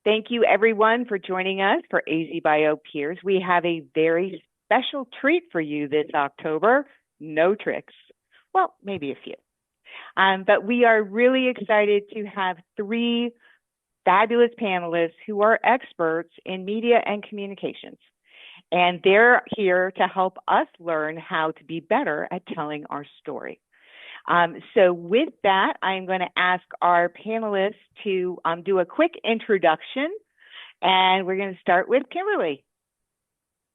Thank you, everyone, for joining us for AZBioPEERS. We have a very special treat for you this October. No tricks. Well, maybe a few. But we are really excited to have three fabulous panelists who are experts in media and communications. And they're here to help us learn how to be better at telling our story. So with that, I'm going to ask our panelists to do a quick introduction, and we're going to start with Kimberly.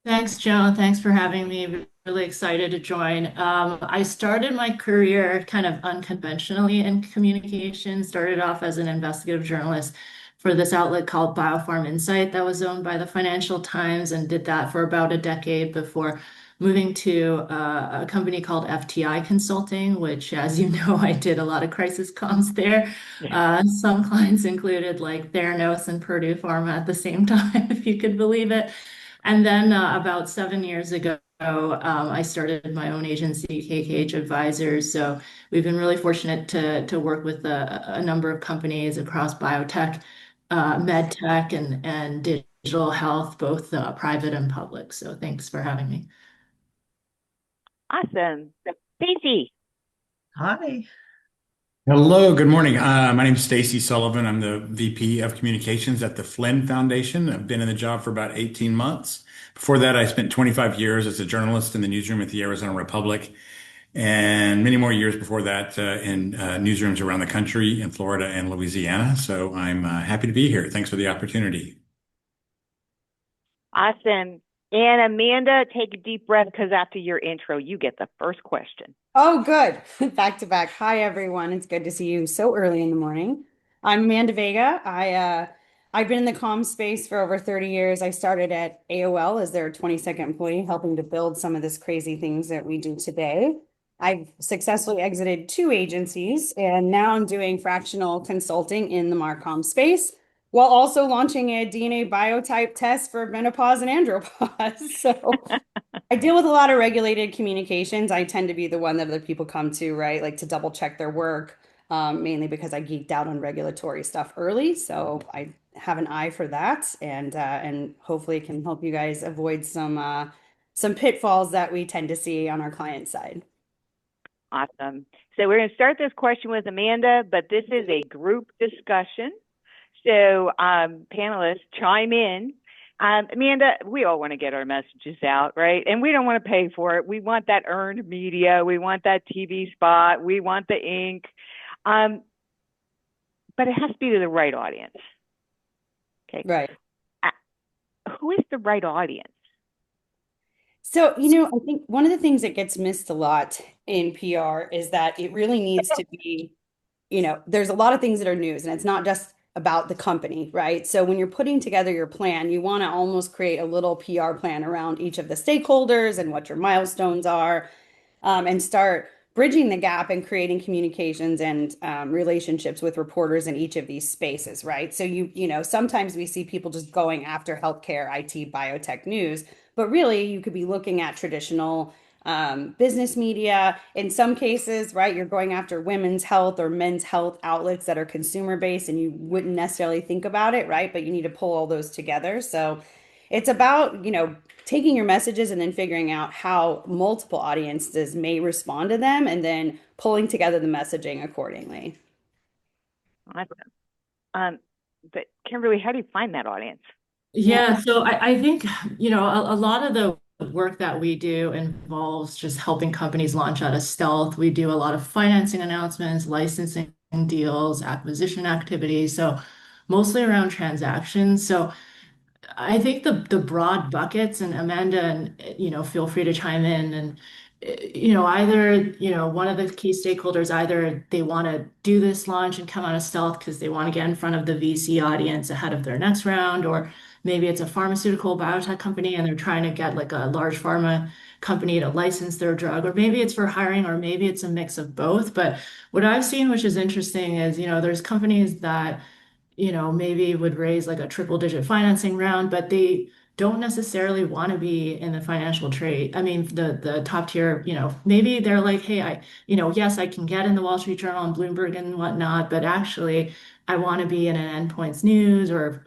Thanks, Joan. Thanks for having me. Really excited to join. I started my career kind of unconventionally in communication, started off as an investigative journalist for this outlet called Biofarm Insight that was owned by the Financial Times, and did that for about a decade before moving to a company called FTI Consulting, which, as you know, I did a lot of crisis comms there. Some clients included like Theranos and Purdue Pharma at the same time, if you could believe it. And then about 7 years ago, I started my own agency, KKH Advisors. So we've been really fortunate to work with a number of companies across biotech, med tech, and digital health, both private and public. So thanks for having me. Awesome. Stacy. Hi. Hello, good morning. My name is Stacy Sullivan. I'm the VP of Communications at the Flynn Foundation. I've been in the job for about 18 months. Before that, I spent 25 years as a journalist in the newsroom at the Arizona Republic, and many more years before that in newsrooms around the country in Florida and Louisiana. So I'm happy to be here. Thanks for the opportunity. Awesome. And Amanda, take a deep breath because after your intro, you get the first question. Oh, good. Back to back. Hi, everyone. It's good to see you so early in the morning. I'm Amanda Vega. I've been in the comm space for over 30 years. I started at AOL as their 22nd employee, helping to build some of this crazy things that we do today. I've successfully exited two agencies, and now I'm doing fractional consulting in the Marcom space, while also launching a DNA biotype test for menopause and andropause. So I deal with a lot of regulated communications. I tend to be the one that other people come to, right? Like to double check their work, mainly because I geeked out on regulatory stuff early. So I have an eye for that, and hopefully can help you guys avoid some pitfalls that we tend to see on our client side. Awesome. So we're going to start this question with Amanda, but this is a group discussion. So panelists, chime in. Amanda, we all want to get our messages out, right? And we don't want to pay for it. We want that earned media. We want that TV spot. We want the ink. But it has to be to the right audience. Okay. Right. Who is the right audience? So, I think one of the things that gets missed a lot in PR is that it really needs to be, there's a lot of things that are news, and it's not just about the company, right? So when you're putting together your plan, you want to almost create a little PR plan around each of the stakeholders and what your milestones are, and start bridging the gap and creating communications and relationships with reporters in each of these spaces, right? So sometimes we see people just going after healthcare, IT, biotech news, but really you could be looking at traditional business media. In some cases, right, you're going after women's health or men's health outlets that are consumer based and you wouldn't necessarily think about it, right? But you need to pull all those together. So it's about, taking your messages and then figuring out how multiple audiences may respond to them and then pulling together the messaging accordingly. Awesome. But Kimberly, how do you find that audience? Yeah, so I think, a lot of the work that we do involves just helping companies launch out of stealth. We do a lot of financing announcements, licensing deals, acquisition activities, so mostly around transactions. So I think the broad buckets, and Amanda, and feel free to chime in, and either one of the key stakeholders, either they want to do this launch and come out of stealth because they want to get in front of the VC audience ahead of their next round, or maybe it's a pharmaceutical biotech company and they're trying to get like a large pharma company to license their drug, or maybe it's for hiring, or maybe it's a mix of both. But what I've seen, which is interesting, is there's companies that maybe would raise like a triple digit financing round, but they don't necessarily want to be in the financial trade. I mean, the top tier, maybe they're like, hey, yes, I can get in the Wall Street Journal and Bloomberg and whatnot, but actually I want to be in an Endpoints News or,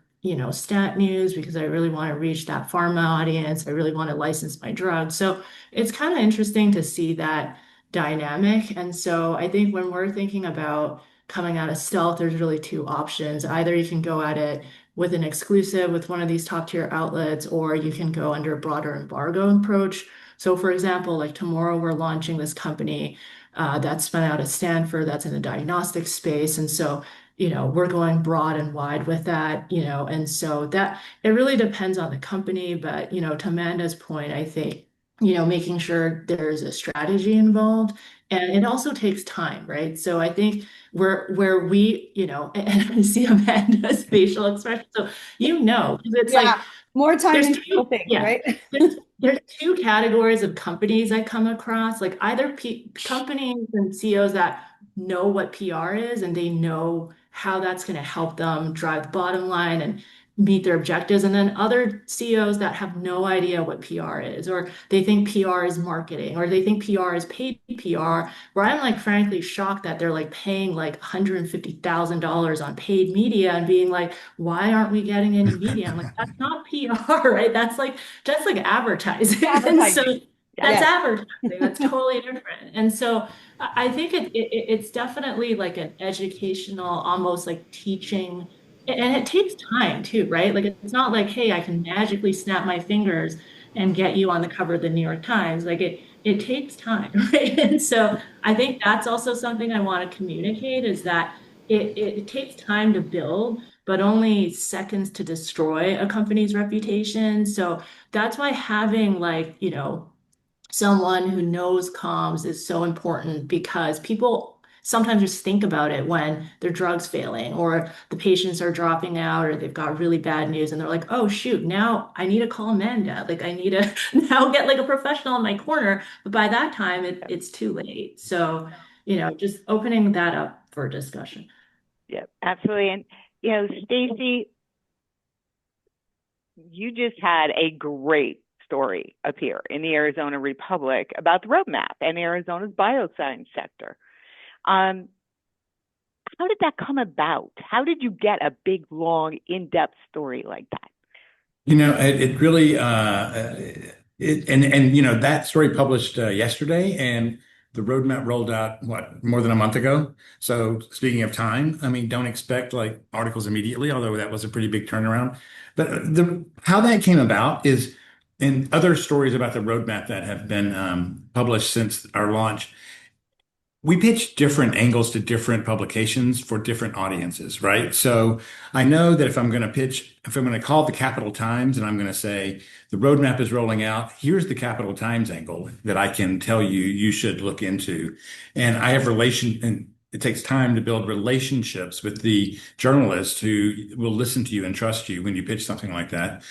stat news because I really want to reach that pharma audience. I really want to license my drug. So it's kind of interesting to see that dynamic. And so I think when we're thinking about coming out of stealth, there's really two options. Either you can go at it with an exclusive with one of these top tier outlets, or you can go under a broader embargo approach. So for example, like tomorrow we're launching this company that's spun out at Stanford that's in the diagnostic space. And so we're going broad and wide with that, and so that it really depends on the company. But, to Amanda's point, I think, making sure there's a strategy involved and it also takes time, right? So I think where we, and I see Amanda's facial expression. So, 'cause it's like more time there's than people think, right? there's two categories of companies I come across, like either companies and CEOs that know what PR is and they know how that's going to help them drive the bottom line and meet their objectives. And then other CEOs that have no idea what PR is, or they think PR is marketing, or they think PR is paid PR, where I'm like frankly shocked that they're like paying like $150,000 on paid media and being like, why aren't we getting any media? I'm like, that's not PR, right? That's like advertising. And so that's advertising. That's totally different. And so I think it's definitely like an educational, almost like teaching, and it takes time too, right? Like it's not like, hey, I can magically snap my fingers and get you on the cover of the New York Times. Like it takes time, right? And so I think that's also something I want to communicate is that it takes time to build, but only seconds to destroy a company's reputation. So that's why having like, someone who knows comms is so important because people sometimes just think about it when their drug's failing or the patients are dropping out or they've got really bad news and they're like, oh shoot, now I need to call Amanda. Like I need to now get like a professional in my corner. But by that time it's too late. So, just opening that up for discussion. Yeah, absolutely. And, Stacy, you just had a great story appear in the Arizona Republic about the roadmap and Arizona's bioscience sector. How did that come about? How did you get a big, long, in-depth story like that? It really, that story published yesterday, and the roadmap rolled out, more than a month ago. So speaking of time, I mean, don't expect like articles immediately, although that was a pretty big turnaround. But how that came about is in other stories about the roadmap that have been published since our launch. We pitch different angles to different publications for different audiences, right? So I know that if I'm going to call the Capital Times and I'm going to say the roadmap is rolling out, here's the Capital Times angle that I can tell you should look into. And and it takes time to build relationships with the journalists who will listen to you and trust you when you pitch something like that.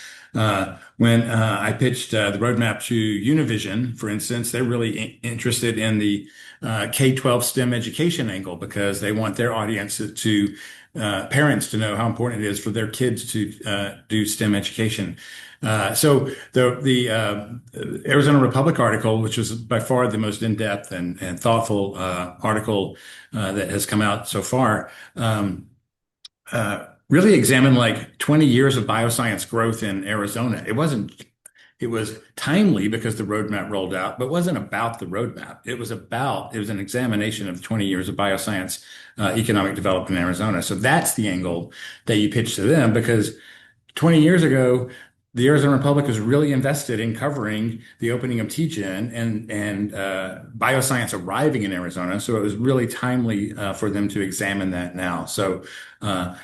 When I pitched the roadmap to Univision, for instance, they're really interested in the K-12 STEM education angle because they want their audience to parents to know how important it is for their kids to do STEM education. So the Arizona Republic article, which was by far the most in-depth and thoughtful article that has come out so far, really examined like 20 years of bioscience growth in Arizona. It was timely because the roadmap rolled out, but wasn't about the roadmap. It was an examination of 20 years of bioscience economic development in Arizona. So that's the angle that you pitch to them because 20 years ago, the Arizona Republic was really invested in covering the opening of TGen and bioscience arriving in Arizona. So it was really timely for them to examine that now. So, how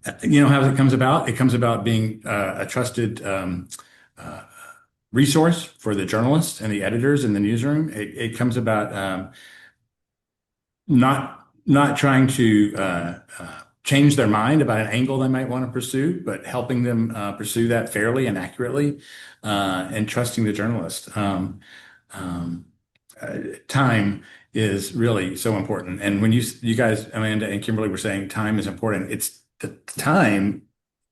it comes about? It comes about being a trusted resource for the journalists and the editors in the newsroom. It comes about not trying to change their mind about an angle they might want to pursue, but helping them pursue that fairly and accurately, and trusting the journalist. Time is really so important. And when you guys, Amanda and Kimberly, were saying time is important, it's the time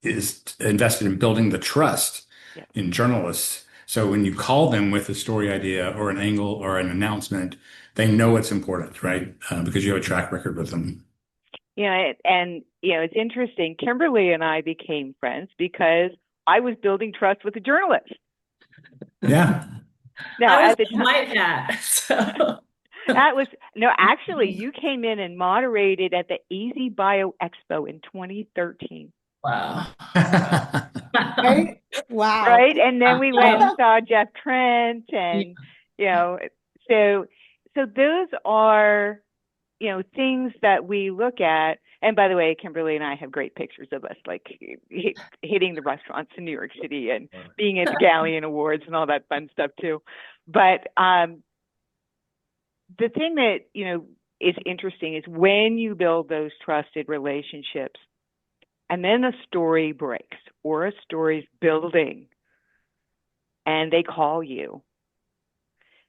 is invested in building the trust in journalists. So when you call them with a story idea or an angle or an announcement, they know it's important, right? Because you have a track record with them. It's interesting. Kimberly and I became friends because I was building trust with a journalist. Yeah. Now, I was at the time, white hat, so. Actually, you came in and moderated at the AZBio Expo in 2013. Wow. Right? Wow. Right. And then we went and Yeah. saw Jeff Trent and, so those are, things that we look at. And by the way, Kimberly and I have great pictures of us like hitting the restaurants in New York City and being at the Galleon Awards and all that fun stuff too. But the thing that, is interesting is when you build those trusted relationships and then a story breaks or a story's building and they call you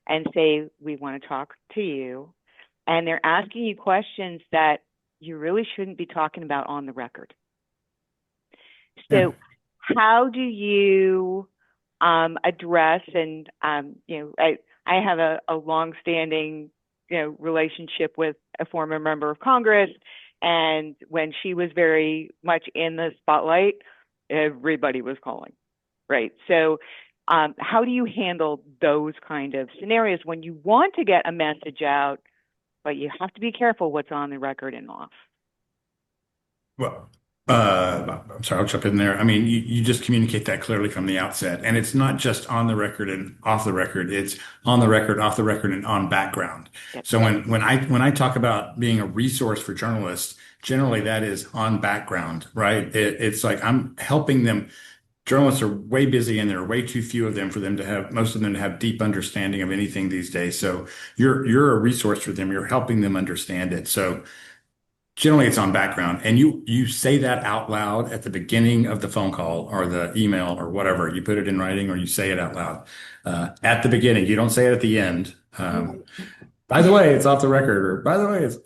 and say, we want to talk to you. And they're asking you questions that you really shouldn't be talking about on the record. So how do you address, and, I have a longstanding, relationship with a former member of Congress. And when she was very much in the spotlight, everybody was calling, right? So how do you handle those kind of scenarios when you want to get a message out, but you have to be careful what's on the record and off? Well, I'm sorry, I'll jump in there. I mean, you just communicate that clearly from the outset. And it's not just on the record and off the record. It's on the record, off the record, and on background. Yep. So when I talk about being a resource for journalists, generally that is on background, right? It's like I'm helping them. Journalists are way busy and there are way too few of them for them to have, most of them to have deep understanding of anything these days. So you're a resource for them. You're helping them understand it. So generally it's on background, and you say that out loud at the beginning of the phone call or the email or whatever. You put it in writing or you say it out loud at the beginning. You don't say it at the end. By the way, it's off the record, or by the way, it's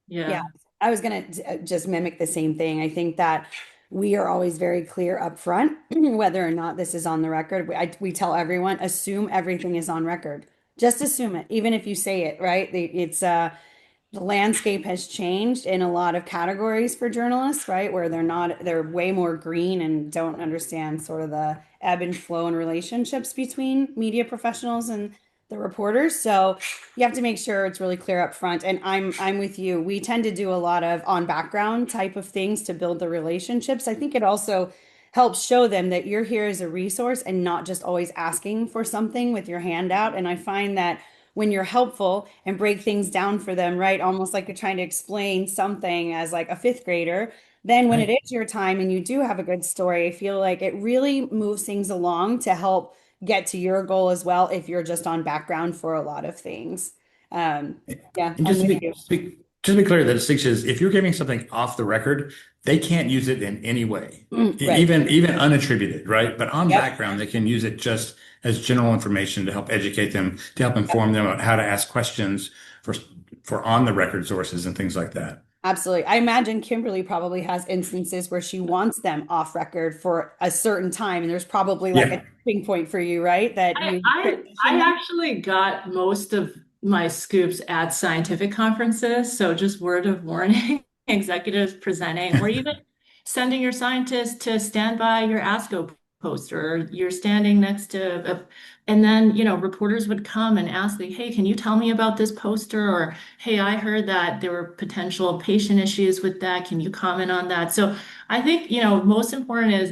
Yeah. I was going to just mimic the same thing. I think that we are always very clear up front whether or not this is on the record. We tell everyone, assume everything is on record. Just assume it, even if you say it, right? It's the landscape has changed in a lot of categories for journalists, right? Where they're way more green and don't understand sort of the ebb and flow and relationships between media professionals and the reporters. So you have to make sure it's really clear up front. And I'm with you. We tend to do a lot of on background type of things to build the relationships. I think it also helps show them that you're here as a resource and not just always asking for something with your hand out. And I find that when you're helpful and break things down for them, right? Almost like you're trying to explain something as like a fifth grader. Then when it is your time and you do have a good story, I feel like it really moves things along to help get to your goal as well if you're just on background for a lot of things. And just to be clear, the distinction is if you're giving something off the record, they can't use it in any way, right. even unattributed, right? But on background, they can use it just as general information to help educate them, to help inform them about how to ask questions for on the record sources and things like that. Absolutely. I imagine Kimberly probably has instances where she wants them off record for a certain time. And there's probably like a tipping point for you, right? That I actually got most of my scoops at scientific conferences. So just word of warning, executives presenting, or even sending your scientists to stand by your ASCO poster, or you're standing next to and then, reporters would come and ask, like, hey, can you tell me about this poster? Or, hey, I heard that there were potential patient issues with that. Can you comment on that? So I think, most important is,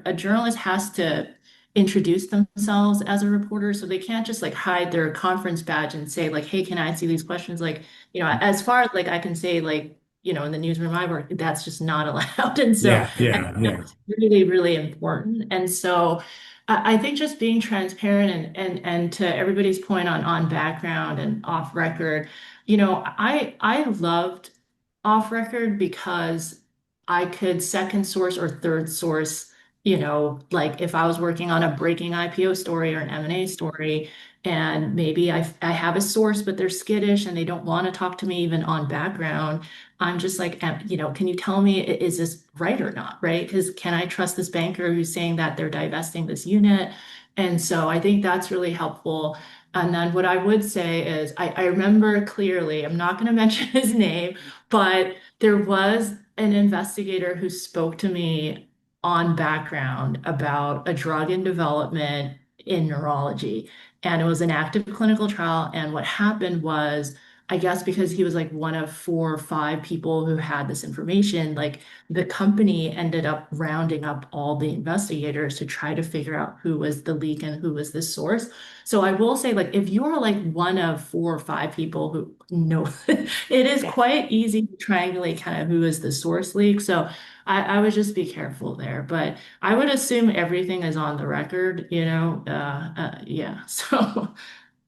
a journalist has to introduce themselves as a reporter. So they can't just like hide their conference badge and say like, hey, can I see these questions? Like, as far as like I can say, like, in the newsroom I work, that's just not allowed. And so it's really, really important. And so I think just being transparent and to everybody's point on background and off record, I loved off record because I could second source or third source, like if I was working on a breaking IPO story or an M&A story, and maybe I have a source, but they're skittish and they don't want to talk to me even on background. I'm just like, can you tell me, is this right or not, right? Because can I trust this banker who's saying that they're divesting this unit? And so I think that's really helpful. And then what I would say is, I remember clearly, I'm not going to mention his name, but there was an investigator who spoke to me on background about a drug in development in neurology. And it was an active clinical trial. And what happened was, I guess because he was like one of 4 or 5 people who had this information, like the company ended up rounding up all the investigators to try to figure out who was the leak and who was the source. So I will say, like, if you're like one of 4 or 5 people who know, it is Yeah. quite easy to triangulate kind of who is the source leak. So I would just be careful there. But I would assume everything is on the record, you know? Yeah. So,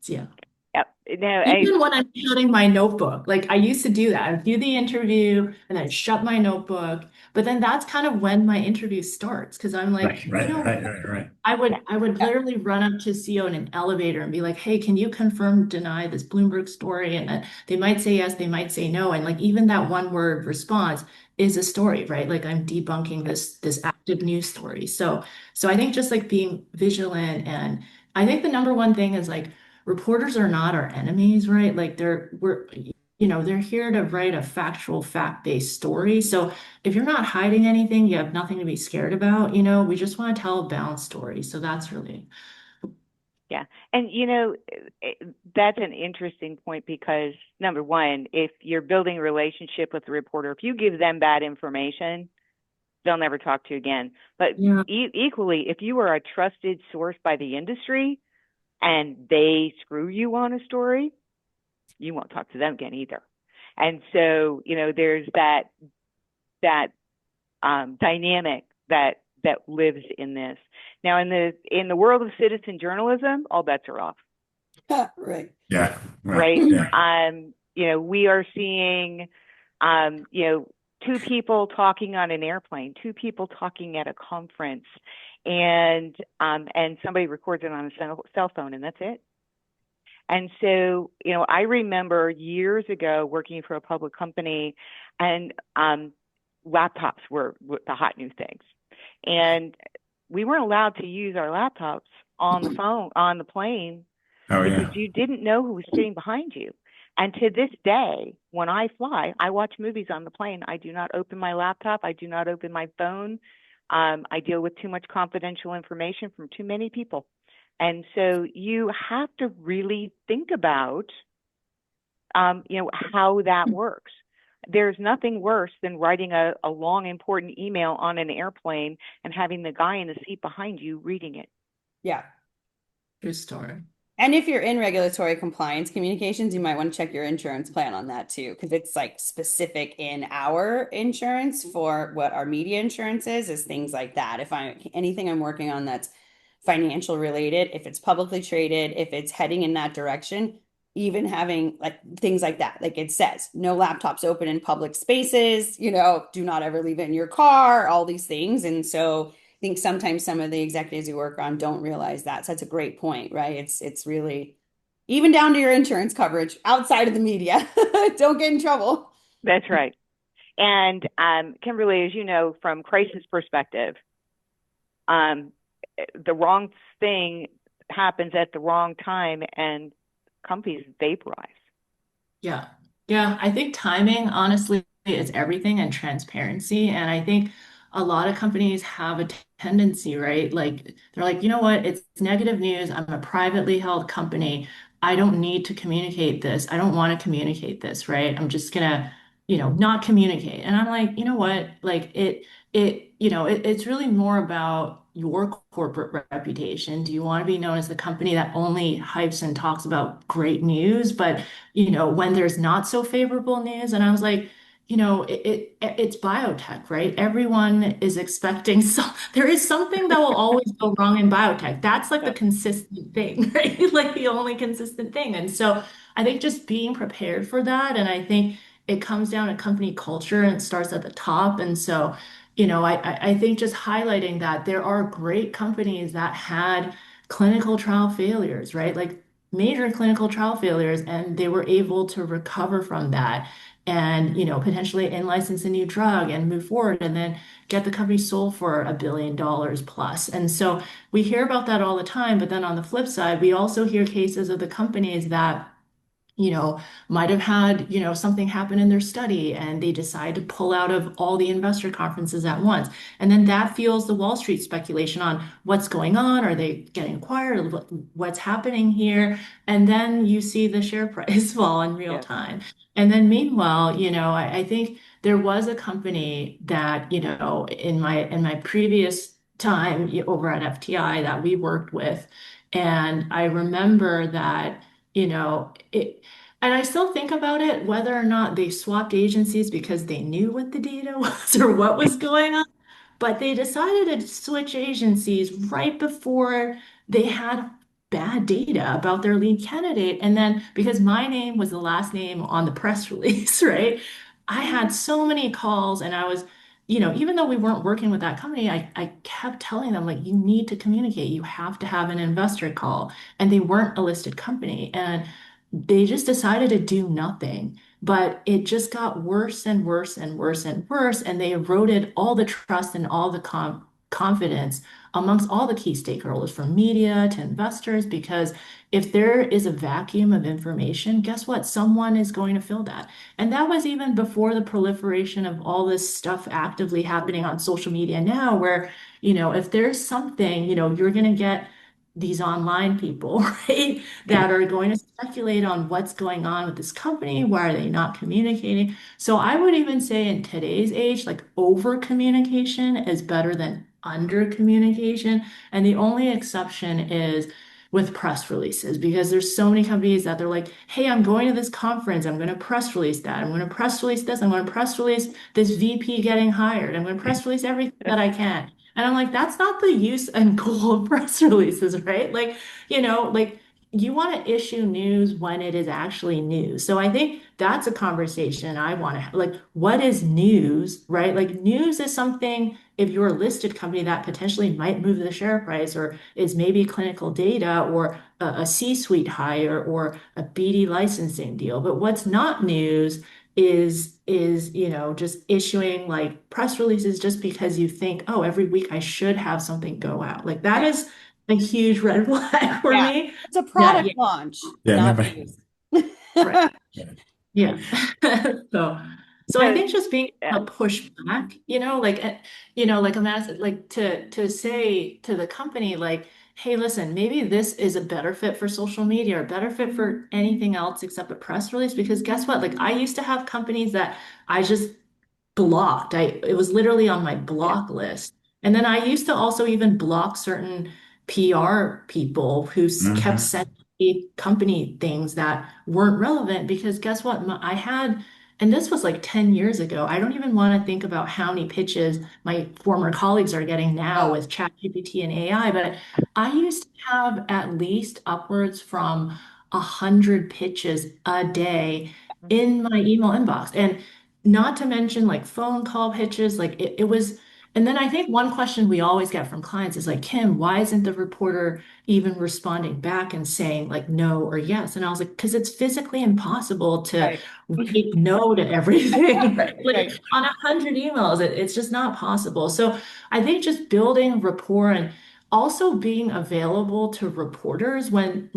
yeah. Yep. No, Even when I'm shutting my notebook, like I used to do that. I'd do the interview and then shut my notebook. But then that's kind of when my interview starts because I'm like, Right, you right, know, right, right, right. I would literally run up to CEO in an elevator and be like, "Hey, can you confirm, deny this Bloomberg story?" And then they might say yes, they might say no, and like even that one word response is a story, right? Like I'm debunking this active news story. So I think just like being vigilant, and I think the number one thing is like reporters are not our enemies, right? Like they're here to write a factual, fact-based story. So if you're not hiding anything, you have nothing to be scared about, we just want to tell a balanced story. So that's really, yeah. And that's an interesting point because number one, if you're building a relationship with the reporter, if you give them bad information, they'll never talk to you again. But yeah, equally, if you are a trusted source by the industry and they screw you on a story, you won't talk to them again either. And so, there's that dynamic that lives in this. Now, in the world of citizen journalism, all bets are off, Right. Yeah, right, right? yeah. We are seeing, um, you know, two people talking on an airplane, two people talking at a conference, and somebody records it on a cell phone, and that's it. And so, I remember years ago working for a public company, and laptops were the hot new things. And we weren't allowed to use our laptops on the phone, on the plane, Oh, because yeah. you didn't know who was sitting behind you. And to this day, when I fly, I watch movies on the plane. I do not open my laptop. I do not open my phone. I deal with too much confidential information from too many people. And so you have to really think about, how that works. There's nothing worse than writing a long, important email on an airplane and having the guy in the seat behind you reading it. Yeah. true story. And if you're in regulatory compliance communications, you might want to check your insurance plan on that too, because it's like specific in our insurance for what our media insurance is things like that. If anything I'm working on that's financial related, if it's publicly traded, if it's heading in that direction, even having like things like that, like it says, no laptops open in public spaces, do not ever leave it in your car, all these things. And so think sometimes some of the executives you work on don't realize that. So that's a great point, right? It's really even down to your insurance coverage outside of the media. Don't get in trouble. That's right. And Kimberly, as you know, from crisis perspective, um, the wrong thing happens at the wrong time, and companies vaporize. Yeah. Yeah. I think timing, honestly, is everything and transparency. And I think a lot of companies have a tendency, right? Like they're like, you know what? It's negative news. I'm a privately held company. I don't need to communicate this. I don't want to communicate this, right? I'm just gonna, not communicate. And I'm like, you know what? Like it's really more about your corporate reputation. Do you want to be known as the company that only hypes and talks about great news, but when there's not so favorable news? And I was like, it's biotech, right? Everyone is expecting there is something that will always go wrong in biotech. That's like the Yep. consistent thing, right? Like the only consistent thing. And so I think just being prepared for that. And I think it comes down to company culture and it starts at the top. And so, I think just highlighting that there are great companies that had clinical trial failures, right? Like major clinical trial failures, and they were able to recover from that and, potentially in-license a new drug and move forward and then get the company sold for $1 billion plus. And so we hear about that all the time, but then on the flip side, we also hear cases of the companies that might have had, something happen in their study and they decide to pull out of all the investor conferences at once. And then that fuels the Wall Street speculation on what's going on. Are they getting acquired? What's happening here? And then you see the share price fall in real Yes. time. And then meanwhile, I think there was a company that, in my previous time over at FTI that we worked with. And I remember that, and I still think about it, whether or not they swapped agencies because they knew what the data was or what was going on. But they decided to switch agencies right before they had bad data about their lead candidate. And then because my name was the last name on the press release, right? I had so many calls and I was, even though we weren't working with that company, I kept telling them, like, you need to communicate. You have to have an investor call. And they weren't a listed company. And they just decided to do nothing. But it just got worse and worse and worse and worse. And they eroded all the trust and all the confidence amongst all the key stakeholders, from media to investors, because if there is a vacuum of information, guess what? Someone is going to fill that. And that was even before the proliferation of all this stuff actively happening on social media now, where, if there's something, you're going to get these online people, right, that are going to speculate on what's going on with this company. Why are they not communicating? So I would even say in today's age, like, over communication is better than under communication. And the only exception is with press releases, because there's so many companies that they're like, hey, I'm going to this conference. I'm going to press release that. I'm going to press release this. I'm going to press release this VP getting hired. I'm going to press release everything that I can. And I'm like, that's not the use and goal of press releases, right? Like, like, you want to issue news when it is actually news. So I think that's a conversation I want to have. Like, what is news, right? Like, news is something, if you're a listed company, that potentially might move the share price, or is maybe clinical data, or a C-suite hire, or a BD licensing deal. But what's not news is just issuing like press releases just because you think, oh, every week I should have something go out. Like, that is a huge red flag for Yeah. me. It's a product launch, Yeah, not nobody. news. Right. Yeah. So I think just being Yeah. able to push back, like Amanda said, like, to say to the company, like, hey, listen, maybe this is a better fit for social media or better fit for anything else except a press release. Because guess what? Like, I used to have companies that I just blocked. It was literally on my block list. And then I used to also even block certain PR people who kept Mhm. sending me company things that weren't relevant, because guess what? I had, and this was like 10 years ago. I don't even want to think about how many pitches my former colleagues are getting now Oh, with ChatGPT and AI, but I used to have at least upwards from 100 pitches a day in my email inbox. And not to mention like phone call pitches, like it was. And then I think one question we always get from clients is like, Kim, why isn't the reporter even responding back and saying like no or yes? And I was like, because it's physically impossible to right. write no to everything. Right? Like, Right. on 100 emails, it's just not possible. So I think just building rapport and also being available to reporters when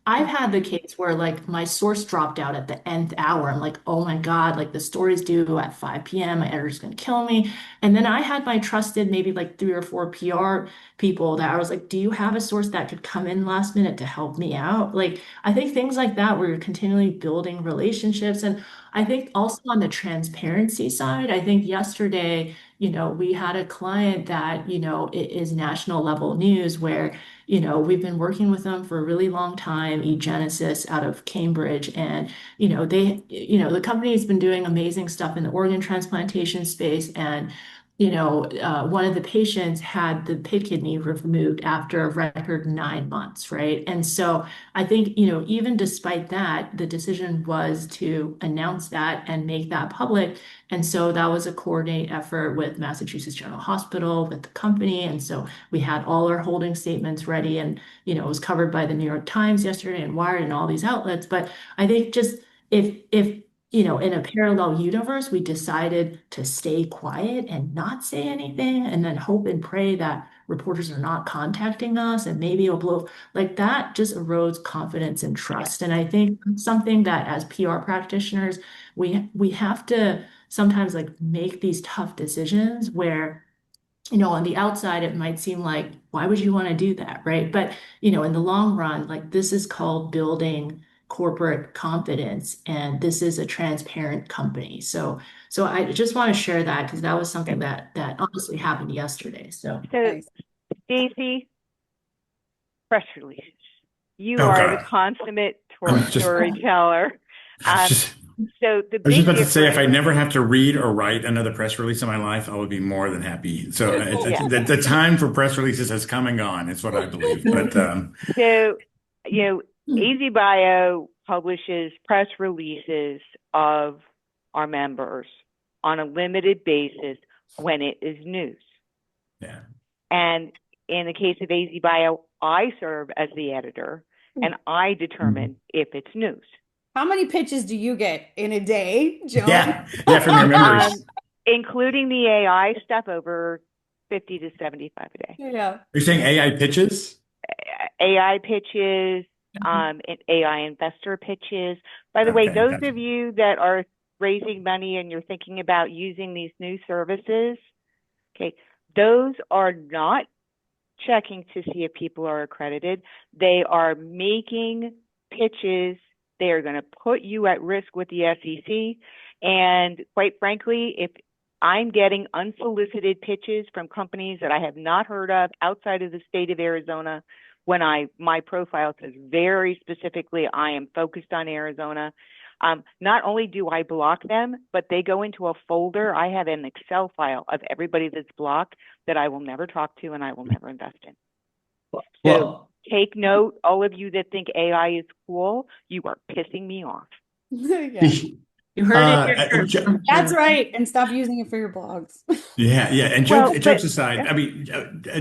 I've had the case where like my source dropped out at the nth hour. I'm like, oh my God, like the story's due at 5 p.m. My editor's gonna kill me. And then I had my trusted maybe like 3 or 4 PR people that I was like, do you have a source that could come in last minute to help me out? Like, I think things like that, where you're continually building relationships. And I think also on the transparency side, I think yesterday, we had a client that, it is national level news, where we've been working with them for a really long time, eGenesis out of Cambridge. And, the company has been doing amazing stuff in the organ transplantation space. And, one of the patients had the pig kidney removed after a record 9 months, right? And so I think, even despite that, the decision was to announce that and make that public. And so that was a coordinated effort with Massachusetts General Hospital, with the company. And so we had all our holding statements ready, and, it was covered by the New York Times yesterday and Wired and all these outlets. But I think just if in a parallel universe, we decided to stay quiet and not say anything and then hope and pray that reporters are not contacting us and maybe it'll blow like that just erodes confidence and trust. And I think something that as PR practitioners, we have to sometimes like make these tough decisions where on the outside, it might seem like, why would you want to do that, right? But, in the long run, like this is called building corporate confidence, and this is a transparent company. So I just want to share that because that was something that honestly happened yesterday. So So, Stacy, press releases. You Oh, are God. the consummate just- storyteller. So the I was big just about to say, if I difference, never have to read or write another press release in my life, I would be more than happy. So Yeah. the time for press releases has come and gone, is what I believe. But so AZBio publishes press releases of our members on a limited basis when it is news. yeah. And in the case of AZBio, I serve as the editor and I determine if it's news. How many pitches do you get in a day, Joan? Yeah, from your members. Including the AI stuff, over 50 to 75 a day. Yeah. You're saying AI pitches? AI pitches, and AI investor pitches. By the way, Okay, those gotcha. of you that are raising money and you're thinking about using these new services, okay, those are not checking to see if people are accredited. They are making pitches. They are going to put you at risk with the SEC. And quite frankly, if I'm getting unsolicited pitches from companies that I have not heard of outside of the state of Arizona, when my profile says very specifically I am focused on Arizona, not only do I block them, but they go into a folder. I have an Excel file of everybody that's blocked that I will never talk to and I will never invest in. So take note, all of you that think AI is cool, you are pissing me off. Yeah. you heard it here. That's right. And stop using it for your blogs. Yeah. And jokes aside, I mean,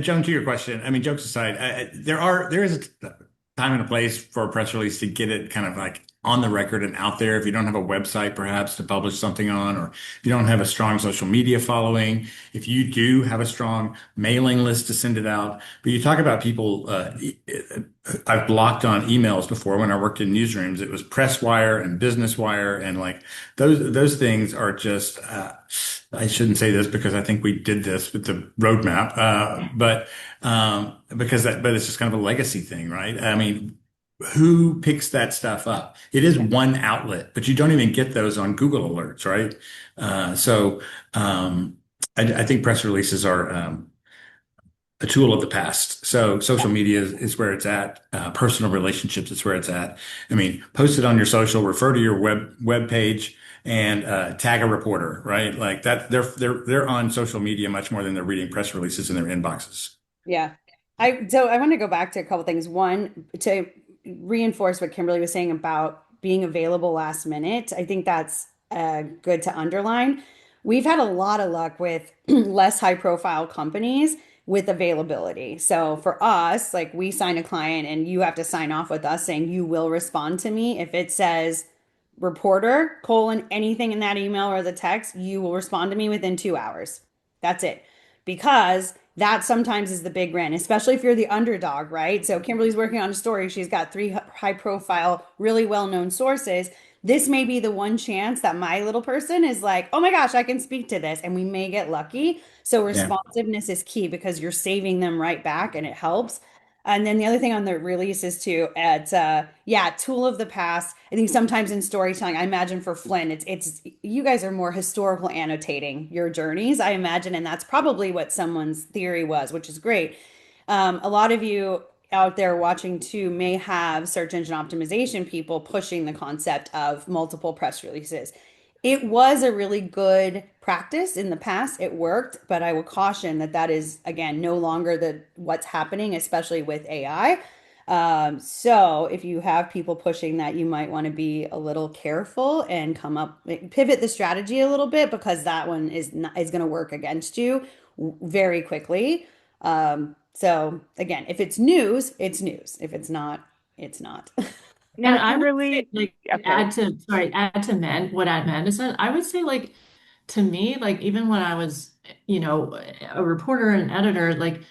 Joan, to your question, I mean, jokes aside, there is a time and a place for a press release to get it kind of like on the record and out there. If you don't have a website, perhaps to publish something on, or if you don't have a strong social media following, if you do have a strong mailing list to send it out. But you talk about people, I've blocked on emails before when I worked in newsrooms. It was Press Wire and Business Wire, and like those things are just. I shouldn't say this because I think we did this with the roadmap, but it's just kind of a legacy thing, right? I mean, who picks that stuff up? It is one outlet, but you don't even get those on Google alerts, right? I think press releases are a tool of the past. So social media is where it's at. Personal relationships is where it's at. I mean, post it on your social, refer to your web page, and tag a reporter, right? Like that, they're on social media much more than they're reading press releases in their inboxes. Yeah. So I want to go back to a couple things. One, to reinforce what Kimberly was saying about being available last minute. I think that's good to underline. We've had a lot of luck with less high profile companies with availability. So for us, like we sign a client and you have to sign off with us saying you will respond to me. If it says reporter, anything in that email or the text, you will respond to me within 2 hours. That's it. Because that sometimes is the big win, especially if you're the underdog, right? So Kimberly's working on a story. She's got 3 high profile, really well-known sources. This may be the one chance that my little person is like, oh my gosh, I can speak to this. And we may get lucky. So responsiveness is key because you're saving them right back and it helps. And then the other thing on the release is to tool of the past. I think sometimes in storytelling, I imagine for Flynn, it's you guys are more historical annotating your journeys, I imagine, and that's probably what someone's theory was, which is great. A lot of you out there watching too may have search engine optimization people pushing the concept of multiple press releases. It was a really good practice in the past. It worked, but I would caution that that is, again, no longer the what's happening, especially with AI. So if you have people pushing that, you might want to be a little careful and pivot the strategy a little bit because that one is going to work against you very quickly. So again, if it's news, it's news. If it's not, it's not. Now, And I would say, Kimberly, like, okay, add to men, what Amanda said, I would say, like, to me, like, even when I was, a reporter and editor, like,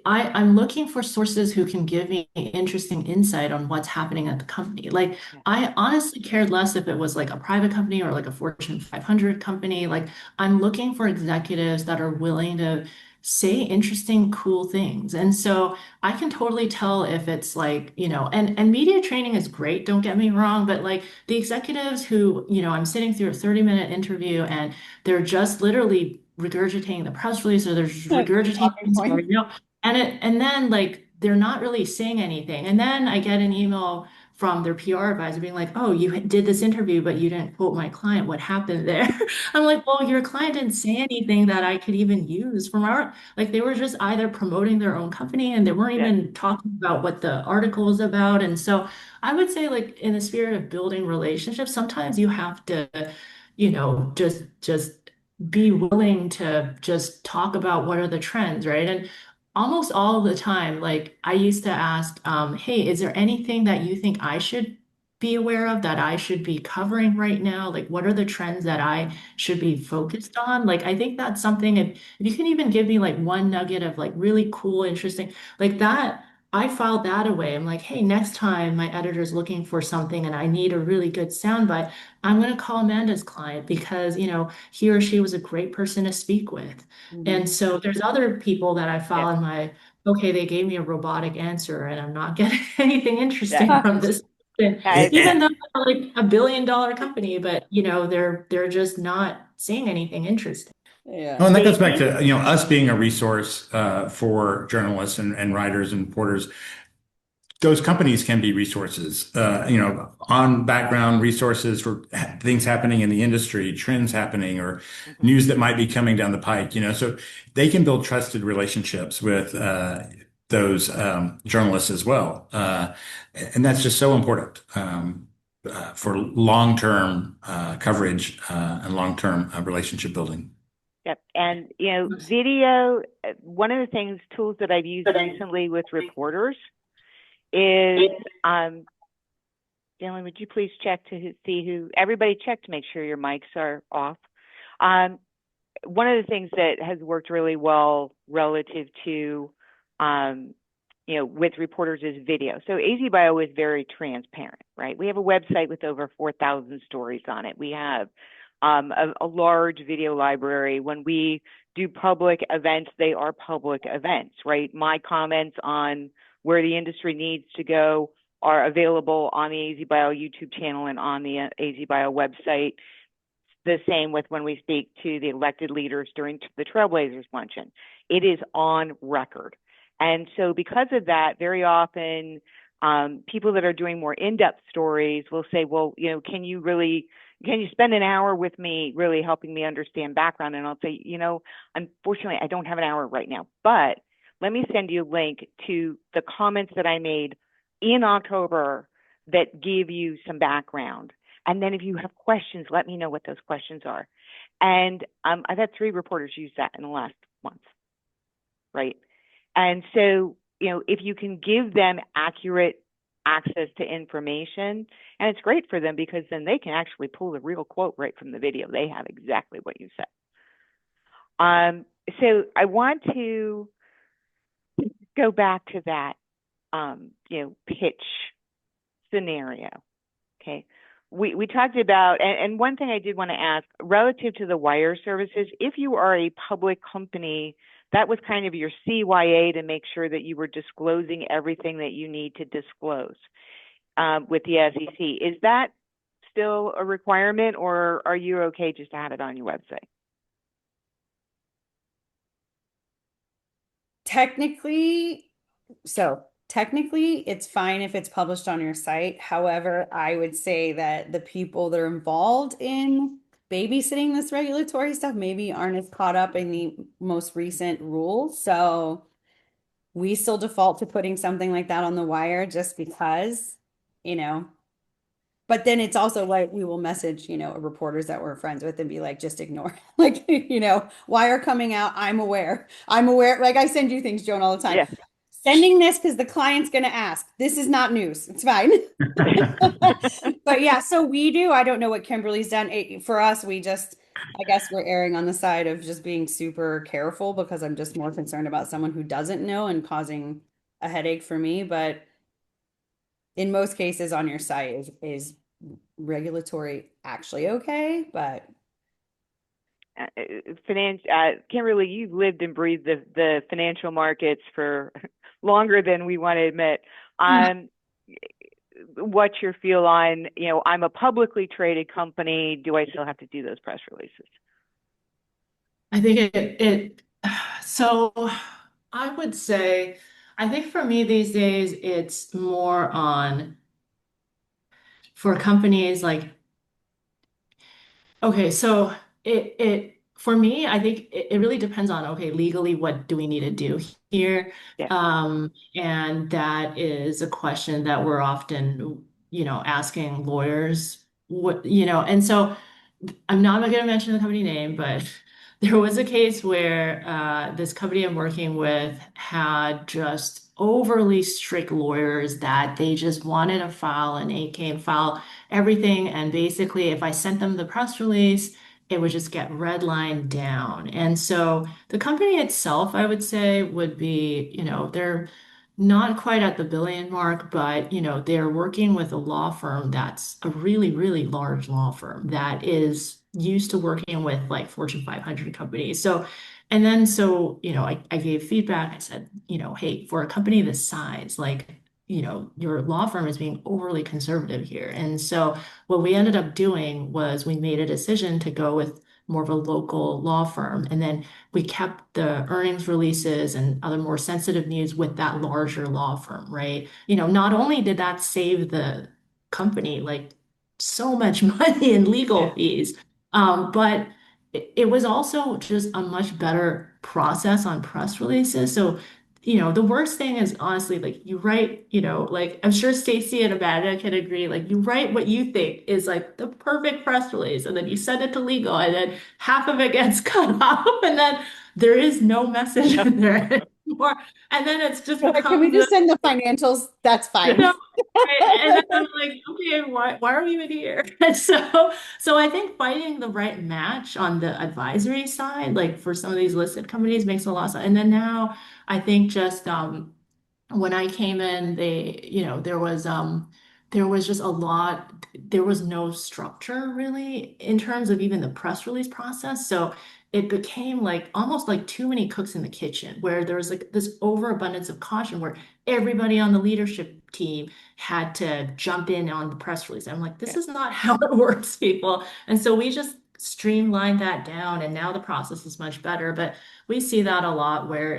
I'm looking for sources who can give me interesting insight on what's happening at the company. Like, yeah, I honestly cared less if it was like a private company or like a Fortune 500 company. Like, I'm looking for executives that are willing to say interesting, cool things. And so I can totally tell if it's like, and media training is great, don't get me wrong, but like the executives who, I'm sitting through a 30-minute interview and they're just literally regurgitating the press release or they're just regurgitating Talking things point. and then like they're not really saying anything. And then I get an email from their PR advisor being like, "Oh, you did this interview, but you didn't quote my client. What happened there?" I'm like, "Well, your client didn't say anything that I could even use from our like they were just either promoting their own company and they weren't yeah, even talking about what the article was about." And so I would say like in the spirit of building relationships, sometimes you have to, just be willing to just talk about what are the trends, right? And almost all the time, like I used to ask, hey, is there anything that you think I should be aware of that I should be covering right now? Like, what are the trends that I should be focused on? Like, I think that's something, if you can even give me like one nugget of like really cool, interesting, like that, I filed that away. I'm like, hey, next time my editor's looking for something and I need a really good soundbite, I'm going to call Amanda's client because, he or she was a great person to speak with. Mhm. And so there's other people that I yeah, follow in okay, they gave me a robotic answer and I'm not getting anything yeah. interesting from this. And I, even though they're like $1 billion company, but they're just not saying anything interesting. Yeah. Oh, and that goes back Stacy, to, us being a resource for journalists and writers and reporters. Those companies can be resources, on background resources for things happening in the industry, trends happening, or mhm, news that might be coming down the pike, so they can build trusted relationships with those journalists as well. And that's just so important for long-term coverage and long-term relationship building. yep. And, video, one of the tools that I've used recently with reporters is, Dylan, would you please check to see everybody check to make sure your mics are off. Um, One of the things that has worked really well relative to, um, with reporters is video. So AZBio is very transparent, right? We have a website with over 4,000 stories on it. We have a large video library. When we do public events, they are public events, right? My comments on where the industry needs to go are available on the AZBio YouTube channel and on the AZBio website. The same with when we speak to the elected leaders during the Trailblazers luncheon. It is on record. And so because of that, very often people that are doing more in-depth stories will say, well, can you spend an hour with me really helping me understand background? And I'll say, unfortunately, I don't have an hour right now, but let me send you a link to the comments that I made in October that give you some background. And then if you have questions, let me know what those questions are. And I've had 3 reporters use that in the last month, right? And so, if you can give them accurate access to information, and it's great for them because then they can actually pull the real quote right from the video. They have exactly what you said. So I want to go back to that, pitch scenario. Okay. We talked about, and one thing I did want to ask relative to the wire services, if you are a public company, that was kind of your CYA to make sure that you were disclosing everything that you need to disclose with the SEC. Is that still a requirement, or are you okay just to have it on your website? Technically, so technically it's fine if it's published on your site. However, I would say that the people that are involved in babysitting this regulatory stuff maybe aren't as caught up in the most recent rules. So we still default to putting something like that on the wire just because, you know. But then it's also like we will message, reporters that we're friends with and be like, just ignore. Like, wire coming out. I'm aware. I'm aware. Like I send you things, Joan, all the time. Yeah. Sending this because the client's going to ask. This is not news. It's fine. But yeah, so we do. I don't know what Kimberly's done. For us, I guess we're erring on the side of just being super careful because I'm just more concerned about someone who doesn't know and causing a headache for me. But in most cases on your site is regulatory actually okay, but Kimberly, you've lived and breathed the financial markets for longer than we want to admit. What's your feel on, I'm a publicly traded company. Do I still have to do those press releases? I think so I would say, I think for me these days, it's more on for companies like, okay, so for me, I think it really depends on, okay, legally, what do we need to do here? Yeah. And that is a question that we're often, asking lawyers, and so I'm not going to mention the company name, but there was a case where this company I'm working with had just overly strict lawyers that they just wanted to file an 8K and file everything. And basically, if I sent them the press release, it would just get redlined down. And so the company itself, I would say, would be, they're not quite at the billion mark, but they're working with a law firm that's a really, really large law firm that is used to working with like Fortune 500 companies. So, I gave feedback. I said, hey, for a company this size, like, your law firm is being overly conservative here. And so what we ended up doing was we made a decision to go with more of a local law firm. And then we kept the earnings releases and other more sensitive news with that larger law firm, right? Not only did that save the company like so much money in legal fees, but it was also just a much better process on press releases. So the worst thing is honestly, like you write, like I'm sure Stacy and Amanda can agree, like you write what you think is like the perfect press release, and then you send it to legal, and then half of it gets cut off, and then there is no message in there anymore. And then it's just can we just send the financials? That's fine. Right. And then I'm like, okay, why are we even here? And so I think finding the right match on the advisory side, like for some of these listed companies, makes a lot of sense. And then now I think just when I came in, there was just a lot, there was no structure really in terms of even the press release process. So it became like almost like too many cooks in the kitchen, where there was like this overabundance of caution where everybody on the leadership team had to jump in on the press release. I'm like, this is not how it works, people. And so we just streamlined that down, and now the process is much better. But we see that a lot where,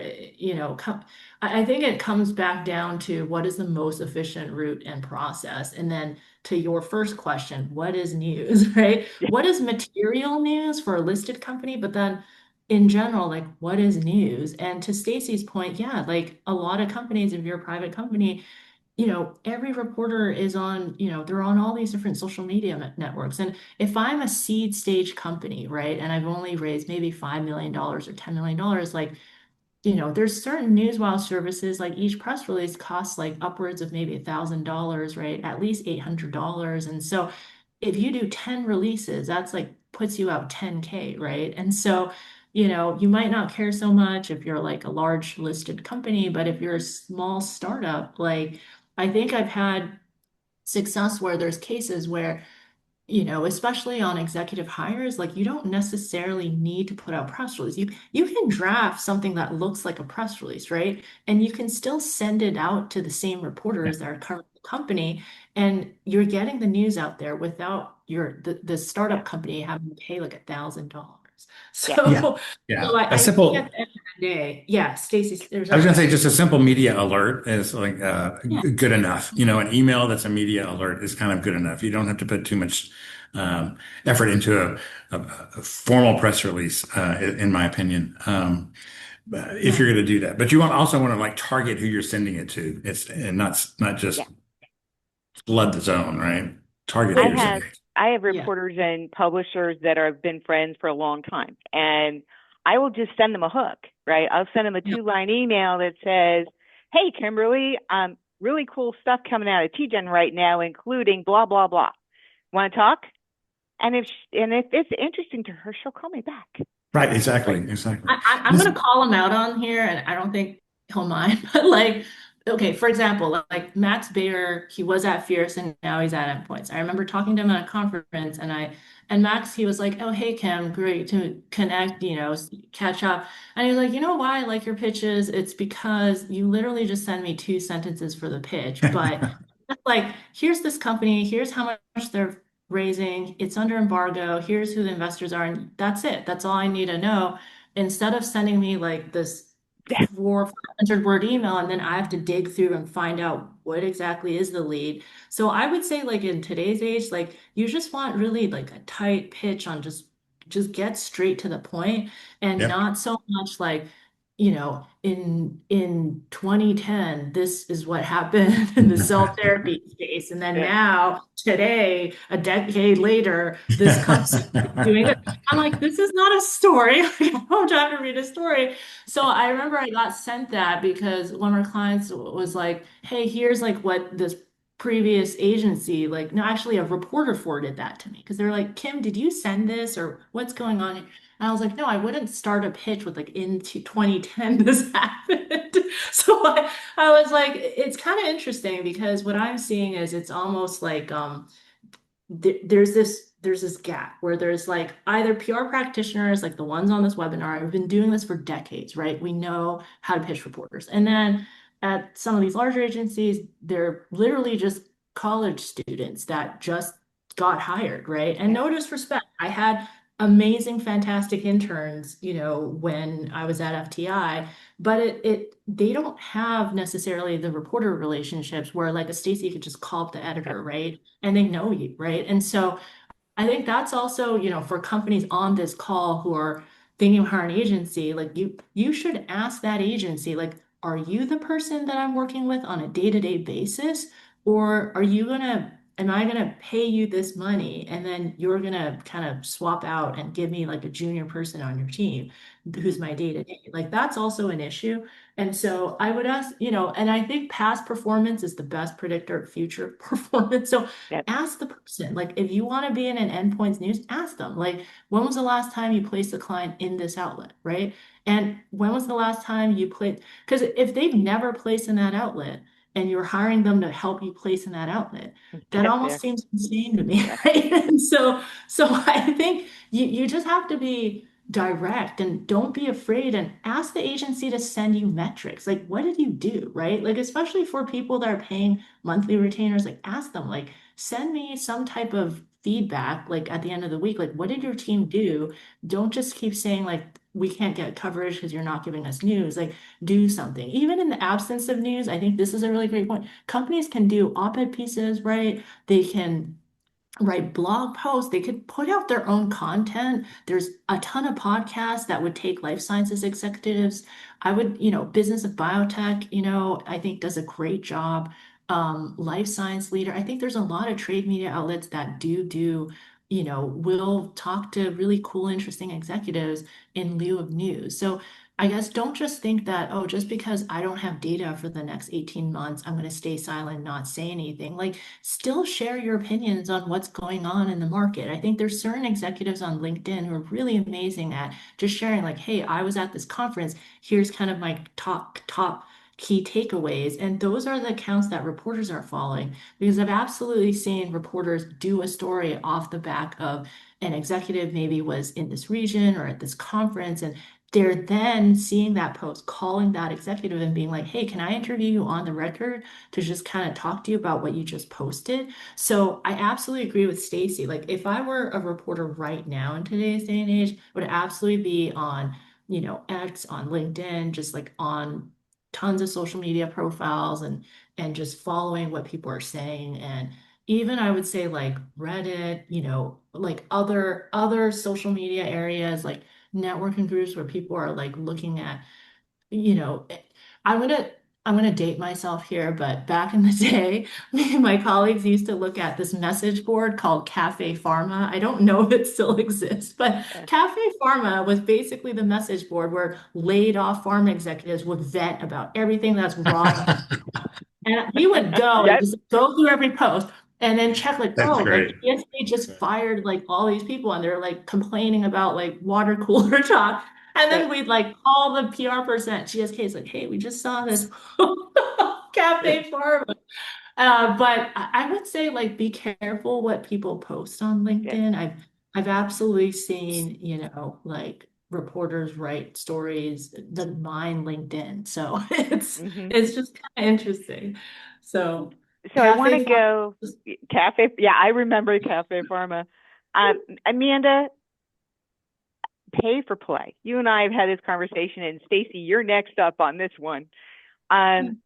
I think it comes back down to what is the most efficient route and process. And then to your first question, what is news, right? Yeah. What is material news for a listed company? But then in general, like what is news? And to Stacy's point, yeah, like a lot of companies, if you're a private company, every reporter is on, they're on all these different social media networks. And if I'm a seed stage company, right, and I've only raised maybe $5 million or $10 million, like, there's certain newswire services, like each press release costs like upwards of maybe $1,000, right? At least $800. And so if you do 10 releases, that's like puts you out 10K, right? And so, you might not care so much if you're like a large listed company, but if you're a small startup, like I think I've had success where there's cases where especially on executive hires, like you don't necessarily need to put out press release. You can draft something that looks like a press release, right? And you can still send it out to the same reporters that are covering the company, and you're getting the news out there without the startup company having to pay like $1,000. So, Yeah. so A I think simple day. Yeah, Stacy, there's I was a going to say just a simple media alert is like yeah. good enough. An email that's a media alert is kind of good enough. You don't have to put too much effort into a formal press release, in my opinion. If Yeah. you're going to do that, but you also want to like target who you're sending it to. It's and not Yeah. just flood the zone, right? Target who I you're Right. have sending it to. I have Yeah. reporters and publishers that have been friends for a long time, and I will just send them a hook, right? I'll send them a Yeah. 2-line email that says, "Hey, Kimberly, really cool stuff coming out of TGen right now, including blah blah blah. Want to talk?" And if it's interesting to her, she'll call me back. Right, exactly, Like exactly. I'm This, gonna call him out on here, and I don't think he'll mind. But like, okay, for example, like Max Baer, he was at Fierce and now he's at Endpoints. I remember talking to him at a conference, and Max, he was like, "Oh, hey Kim, great to connect, catch up." And he was like, "You know why I like your pitches? It's because you literally just send me 2 sentences for the pitch, but." Like, here's this company, here's how much they're raising, it's under embargo, here's who the investors are, and that's it. That's all I need to know. Instead of sending me like this Yeah, 400-500 word email, and then I have to dig through and find out what exactly is the lead. So I would say, like in today's age, like you just want really like a tight pitch on just get straight to the point and yep. not so much like, in 2010, this is what happened in the cell therapy space. And then yeah, now, today, a decade later, this company is doing it. I'm like, this is not a story. I'm trying to read a story. So I remember I got sent that because one of our clients was like, hey, here's like what this previous agency, like, no, actually a reporter forwarded that to me because they're like, Kim, did you send this or what's going on? And I was like, no, I wouldn't start a pitch with like into 2010 this happened. So I was like, it's kind of interesting because what I'm seeing is it's almost like there's this gap where there's like either PR practitioners, like the ones on this webinar, have been doing this for decades, right? We know how to pitch reporters. And then at some of these larger agencies, they're literally just college students that just got hired, right? And yeah. no disrespect, I had amazing, fantastic interns, when I was at FTI, but they don't have necessarily the reporter relationships where like a Stacy could just call up the editor, right? And they know you, right? And so I think that's also, for companies on this call who are thinking of hiring an agency, like you should ask that agency, like, are you the person that I'm working with on a day-to-day basis? Or am I gonna pay you this money and then you're gonna kind of swap out and give me like a junior person on your team who's my day-to-day? Like that's also an issue. And so I would ask, and I think past performance is the best predictor of future performance. So Yep. ask the person, like if you want to be in an endpoints news, ask them, like, when was the last time you placed a client in this outlet, right? And when was the last time you played? Because if they've never placed in that outlet and you're hiring them to help you place in that outlet, that Get almost there. seems insane to me, Yeah. right? And so I think you just have to be direct and don't be afraid and ask the agency to send you metrics. Like, what did you do, right? Like, especially for people that are paying monthly retainers, like ask them, like, send me some type of feedback, like at the end of the week, like, what did your team do? Don't just keep saying, like, we can't get coverage because you're not giving us news. Like, do something. Even in the absence of news, I think this is a really great point. Companies can do op-ed pieces, right? They can write blog posts. They could put out their own content. There's a ton of podcasts that would take life sciences executives. I would, Business of Biotech, I think does a great job. Life Science Leader. I think there's a lot of trade media outlets that do, will talk to really cool, interesting executives in lieu of news. So I guess don't just think that, oh, just because I don't have data for the next 18 months, I'm going to stay silent, not say anything. Like, still share your opinions on what's going on in the market. I think there's certain executives on LinkedIn who are really amazing at just sharing, like, hey, I was at this conference. Here's kind of my top key takeaways. And those are the accounts that reporters are following because I've absolutely seen reporters do a story off the back of an executive maybe was in this region or at this conference, and they're then seeing that post, calling that executive and being like, hey, can I interview you on the record to just kind of talk to you about what you just posted? So I absolutely agree with Stacy. Like, if I were a reporter right now in today's day and age, would absolutely be on X, on LinkedIn, just like on tons of social media profiles and just following what people are saying. And even I would say like Reddit, like other social media areas, like networking groups where people are like looking at, you know, I'm gonna I'm gonna date myself here, but back in the day, me and my colleagues used to look at this message board called Cafe Pharma. I don't know if it still exists, but Yeah. Cafe Pharma was basically the message board where laid off pharma executives would vent about everything that's wrong. And we would go and Yep. just go through every post and then check like, That's oh, like great. GSK just fired like all these people and they're like complaining about like water cooler talk. And Yep. then we'd like call the PR person at GSK. It's like, hey, we just saw this Cafe Pharma. But I would say like be careful what people post on Yep. LinkedIn. I've absolutely seen, like reporters write stories that mine LinkedIn. So Hmm. it's just kind of interesting. So So I want to Cafe go Farm, Cafe. Yeah, I remember Cafe Pharma. Amanda, pay for play. You and I have had this conversation, and Stacy, you're next up on this one. Um,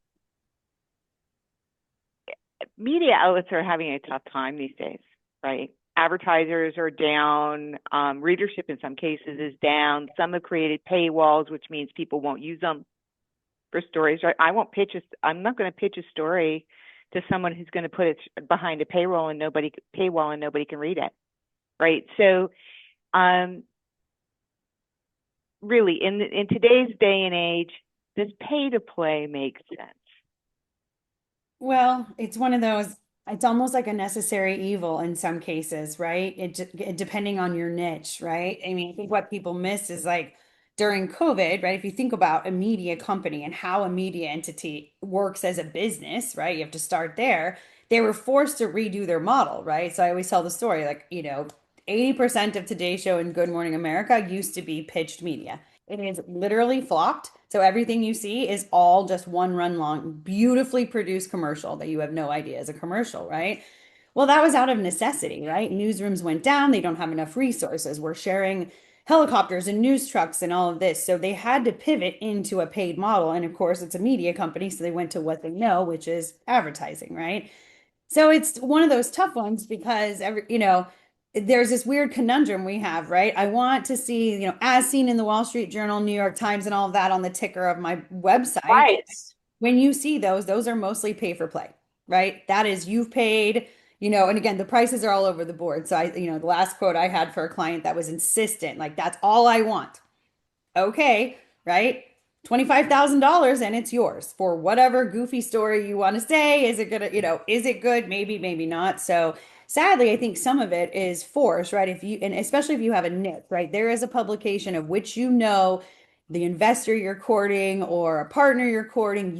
Media outlets are having a tough time these days, right? Advertisers are down. Readership in some cases is down. Some have created paywalls, which means people won't use them for stories, right? I'm not going to pitch a story to someone who's going to put it behind a paywall and nobody can read it, right? So, really, in today's day and age, does pay to play make sense? Well, it's one of those, it's almost like a necessary evil in some cases, right? Depending on your niche, right? I mean, I think what people miss is like during COVID, right? If you think about a media company and how a media entity works as a business, right? You have to start there. They were forced to redo their model, right? So I always tell the story like, 80% of Today Show and Good Morning America used to be pitched media. It is literally flopped. So everything you see is all just one run long, beautifully produced commercial that you have no idea is a commercial, right? Well, that was out of necessity, right? Newsrooms went down. They don't have enough resources. We're sharing helicopters and news trucks and all of this. So they had to pivot into a paid model. And of course, it's a media company. So they went to what they know, which is advertising, right? So it's one of those tough ones because there's this weird conundrum we have, right? I want to see, as seen in the Wall Street Journal, New York Times, and all of that on the ticker of my website. Right. When you see those are mostly pay for play, right? That is you've paid, and again, the prices are all over the board. So the last quote I had for a client that was insistent, like, that's all I want. Okay, right? $25,000 and it's yours for whatever goofy story you want to say. Is it gonna, is it good? Maybe, maybe not. So sadly, I think some of it is forced, right? And especially if you have a niche, right? There is a publication of which the investor you're courting or a partner you're courting,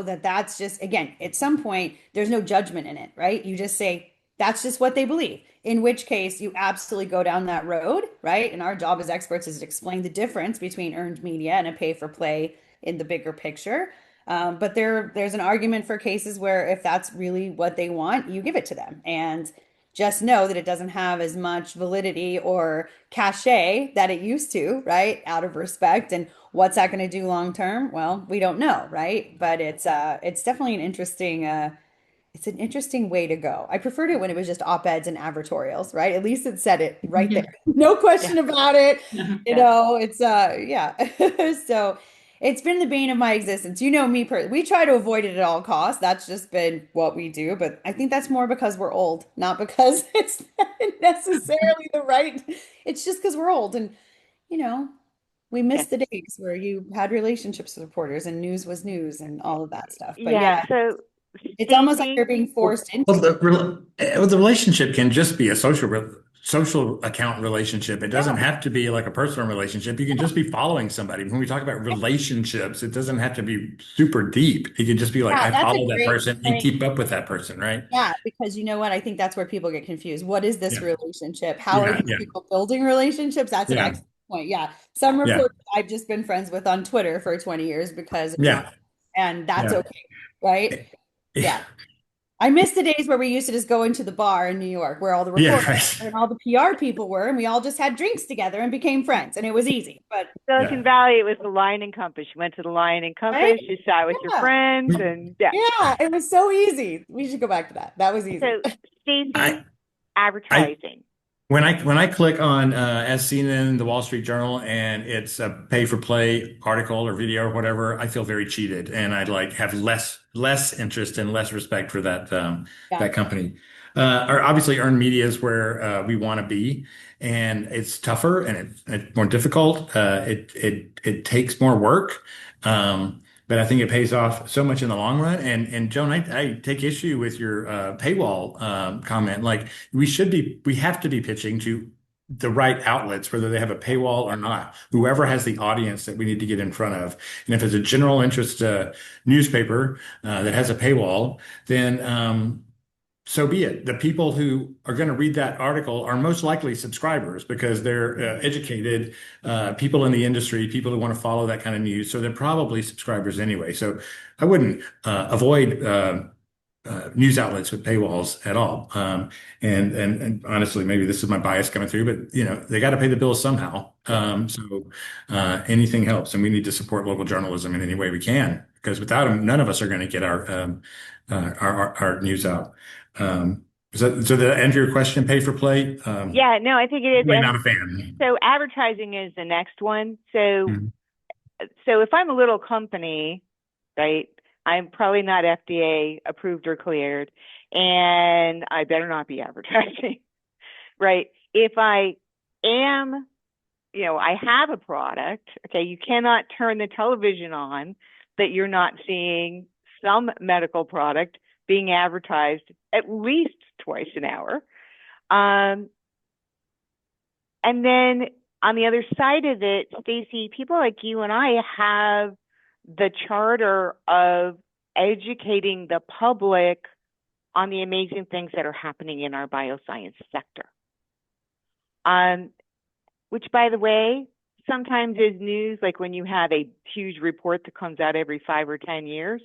that that's just, again, at some point, there's no judgment in it, right? You just say, that's just what they believe. In which case, you absolutely go down that road, right? And our job as experts is to explain the difference between earned media and a pay for play in the bigger picture. But there's an argument for cases where if that's really what they want, you give it to them. And just know that it doesn't have as much validity or cachet that it used to, right? Out of respect. And what's that going to do long term? Well, we don't know, right? But it's definitely it's an interesting way to go. I preferred it when it was just op-eds and advertorials, right? At least it said it right yeah, there. No Yeah. question about it. yeah, It's yeah. So it's been the bane of my existence. We try to avoid it at all costs. That's just been what we do, but I think that's more because we're old, not because it's necessarily the right. It's just because we're old and you know, we miss Yeah. the days where you had relationships with reporters and news was news and all of that stuff. But Yeah. yeah, So, it's almost like you're Stacy, being Well, forced into well, it. the relationship can just be a social account relationship. It doesn't Yeah, have to be like a personal relationship. You can just be following somebody. When we talk about relationships, it doesn't have to be super deep. It can just be like yeah, I that's a follow that great person and point. keep up with that person, right? Yeah, because you know what? I think that's where people get confused. What is this Yeah, relationship? How are yeah, these yeah, people building relationships? That's an yeah, excellent point. Yeah. Some yeah, reporters I've just been friends with on Twitter for 20 years because of Joan, yeah, and that's yeah. okay, right? Yeah. I miss the days where we used to just go into the bar in New York where all the Yeah, reporters right. and all the PR people were, and we all just had drinks together and became friends, and it was easy. But Yeah. Silicon Valley, it was the Lion and Compass. You went to the Lion and right? Compass, you sat with your Yeah. friends, and yeah. Yeah, it was so easy. We should go back to that. That was easy. So, Stacy, I I advertising. when I click on as seen in the Wall Street Journal and it's a pay for play article or video or whatever, I feel very cheated and I like have less interest and less respect for Yeah. that company. Or obviously earned media is where we want to be, and it's tougher and it's more difficult. It takes more work. But I think it pays off so much in the long run. And Joan, I take issue with your paywall comment. Like we have to be pitching to the right outlets, whether they have a paywall or not. Whoever has the audience that we need to get in front of. And if it's a general interest newspaper that has a paywall, then so be it. The people who are going to read that article are most likely subscribers because they're educated people in the industry, people who want to follow that kind of news. So they're probably subscribers anyway. So I wouldn't avoid news outlets with paywalls at all. And honestly, maybe this is my bias coming through, but they got to pay the bills somehow. So anything helps, and we need to support local journalism in any way we can because without them, none of us are going to get our news out. So to answer your question, pay for play? Yeah, no, I think it is. Really And not a fan. so advertising is the next one. So, Mhm. so if I'm a little company, right, I'm probably not FDA approved or cleared, and I better not be advertising, right? If I am, I have a product, okay, you cannot turn the television on that you're not seeing some medical product being advertised at least twice an hour. Um, and then on the other side of it, Stacy, people like you and I have the charter of educating the public on the amazing things that are happening in our bioscience sector. Which, by the way, sometimes is news, like when you have a huge report that comes out every 5 or 10 years,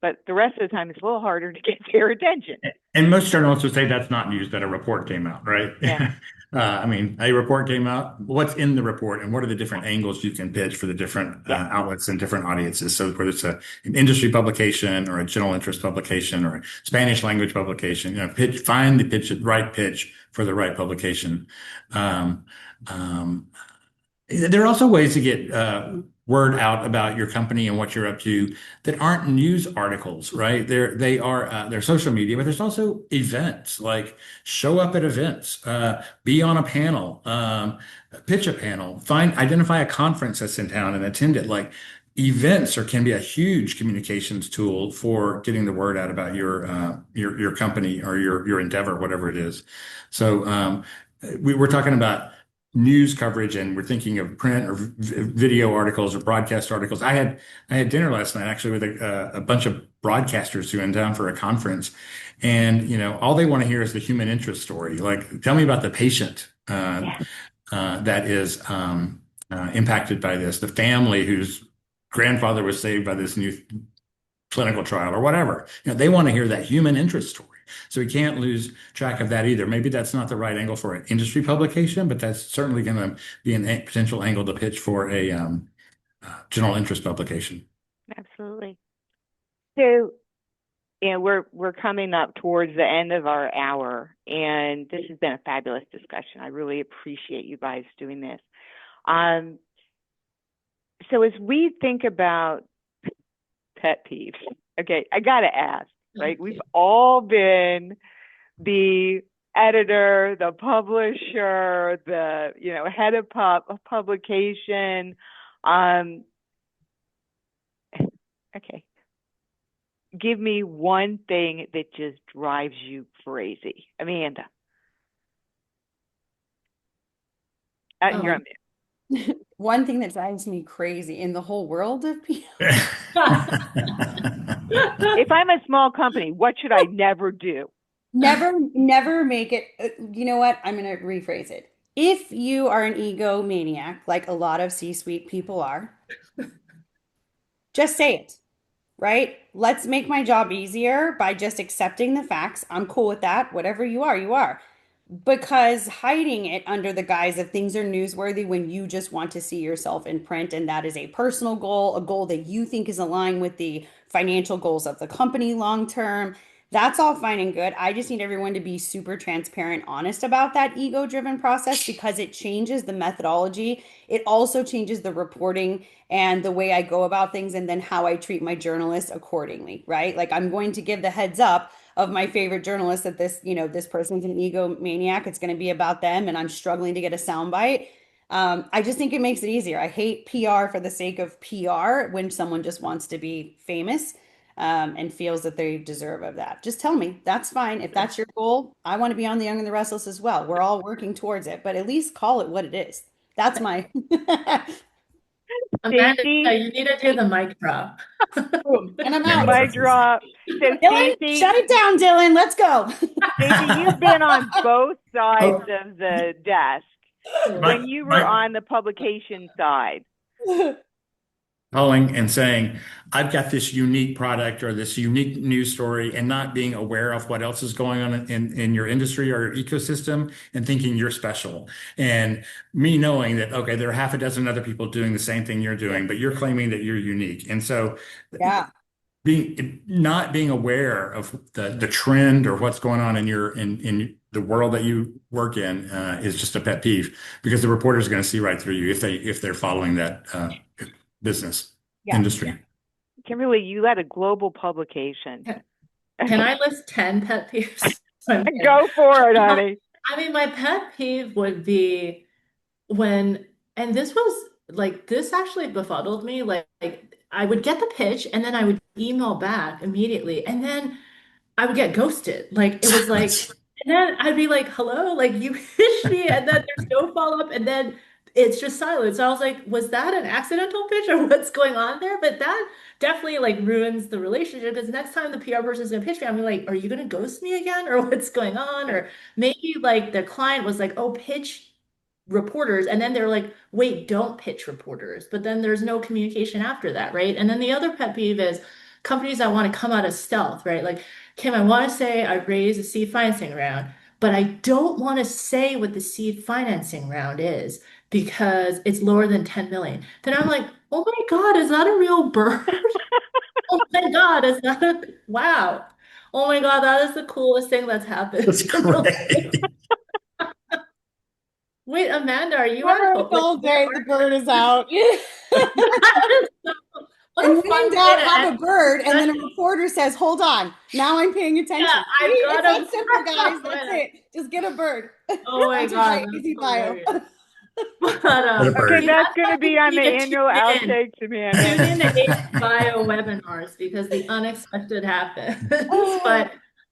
but the rest of the time it's a little harder to get their attention. And most journalists would say that's not news that a report came out, right? Yeah. I mean, a report came out. What's in the report, and what are the different angles you can pitch for the different outlets and different audiences? So whether it's an industry publication or a general interest publication or a Spanish language publication, find the right pitch for the right publication. There are also ways to get word out about your company and what you're up to that aren't news articles, right? They're social media, but there's also events like show up at events, be on a panel, pitch a panel, identify a conference that's in town and attend it. Like events can be a huge communications tool for getting the word out about your company or your endeavor, whatever it is. So we're talking about news coverage and we're thinking of print or video articles or broadcast articles. I had dinner last night actually with a bunch of broadcasters who are in town for a conference, and all they want to hear is the human interest story. Like, tell me about the patient that is impacted by this, the family whose grandfather was saved by this new clinical trial or whatever. They want to hear that human interest story. So we can't lose track of that either. Maybe that's not the right angle for an industry publication, but that's certainly going to be a potential angle to pitch for a general interest publication. Absolutely. So, we're coming up towards the end of our hour, and this has been a fabulous discussion. I really appreciate you guys doing this. So as we think about pet peeves, okay, I got to ask, right? We've all been the editor, the publisher, the head of publication. Okay, give me one thing that just drives you crazy, Amanda. You're on there. One thing that drives me crazy in the whole world of people. If I'm a small company, what should I never do? Never make it. You know what? I'm going to rephrase it. If you are an egomaniac, like a lot of C-suite people are, just say it. right? Let's make my job easier by just accepting the facts. I'm cool with that. Whatever you are, you are. Because hiding it under the guise of things are newsworthy when you just want to see yourself in print, and that is a personal goal, a goal that you think is aligned with the financial goals of the company long term. That's all fine and good. I just need everyone to be super transparent, honest about that ego-driven process because it changes the methodology. It also changes the reporting and the way I go about things and then how I treat my journalists accordingly, right? Like I'm going to give the heads up of my favorite journalist that this, this person's an egomaniac. It's going to be about them, and I'm struggling to get a soundbite. I just think it makes it easier. I hate PR for the sake of PR when someone just wants to be famous, and feels that they deserve of that. Just tell me. That's fine. If that's your goal, I want to be on The Young and the Restless as well. We're all working towards it, but at least call it what it is. That's my Amanda, Stacy, you need to do the mic drop. boom, and I'm Yeah, out. mic drop. So Dylan, Stacy, shut it down, Dylan. Let's go. Stacy, you've been on both sides Oh, of the desk my, when you were my on the publication side. calling and saying, I've got this unique product or this unique news story and not being aware of what else is going on in your industry or your ecosystem and thinking you're special. And me knowing that, okay, there are half a dozen other people doing the same thing you're doing, but you're claiming that you're unique. And so Yeah. not being aware of the trend or what's going on in the world that you work in is just a pet peeve because the reporter's going to see right through you if they're following that business Yeah. industry. Kimberly, you led a global publication. Can I list 10 pet peeves? Go for it, honey. I mean, my pet peeve would be when, and this was like, this actually befuddled me. Like I would get the pitch and then I would email back immediately. And then I would get ghosted. Like it was like, and then I'd be like, hello, like you pitched me, and then there's no follow-up, and then it's just silence. So I was like, was that an accidental pitch or what's going on there? But that definitely like ruins the relationship because next time the PR person is gonna pitch me, I'm like, are you gonna ghost me again? Or what's going on? Or maybe like the client was like, oh, pitch reporters, and then they're like, wait, don't pitch reporters. But then there's no communication after that, right? And then the other pet peeve is companies that want to come out of stealth, right? Like, Kim, I want to say I raised a seed financing round, but I don't want to say what the seed financing round is because it's lower than 10 million. Then I'm like, oh my God, is that a real bird? Oh my God, is that a wow? Oh my God, that is the coolest thing that's happened. That's great. Wait, Amanda, are you at Worked home? Like, all day, the bird is out. what And a when fun in way doubt, to have end. a bird, and then a reporter says, "Hold on, now I'm paying attention." Yeah, See, I've it's got that a simple, guys. That's it. Just get a bird. Oh my That's God, my that's easy bio. hilarious. But What a Okay, see, bird. that's that's going why to be you on need the to annual outtakes, tune Amanda. in to AZBio webinars because the unexpected happens.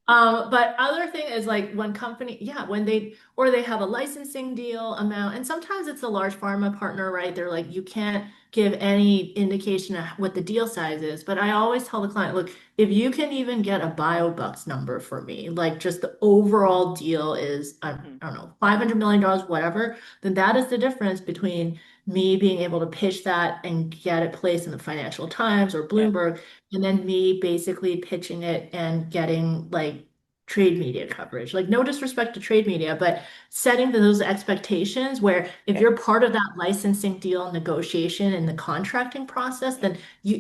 But other thing is like when company, yeah, when they have a licensing deal amount, and sometimes it's a large pharma partner, right? They're like, you can't give any indication of what the deal size is. But I always tell the client, look, if you can even get a BioBucks number for me, like just the overall deal is, I don't know, $500 million, whatever, then that is the difference between me being able to pitch that and get it placed in the Financial Times or Yeah. Bloomberg, and then me basically pitching it and getting like trade media coverage. Like no disrespect to trade media, but setting those expectations where if Yeah. you're part of that licensing deal negotiation and the contracting process, then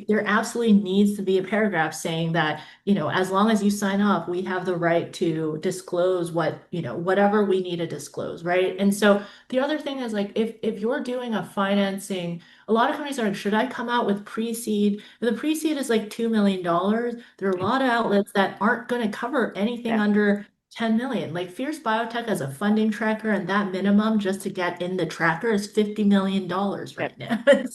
there absolutely needs to be a paragraph saying that, as long as you sign up, we have the right to disclose whatever we need to disclose, right? And so the other thing is like if you're doing a financing, a lot of companies are like, should I come out with pre-seed? The pre-seed is like $2 million. There are a lot of outlets that aren't going to cover anything Yeah. under 10 million. Like Fierce Biotech has a funding tracker, and that minimum just to get in the tracker is $50 million right now. And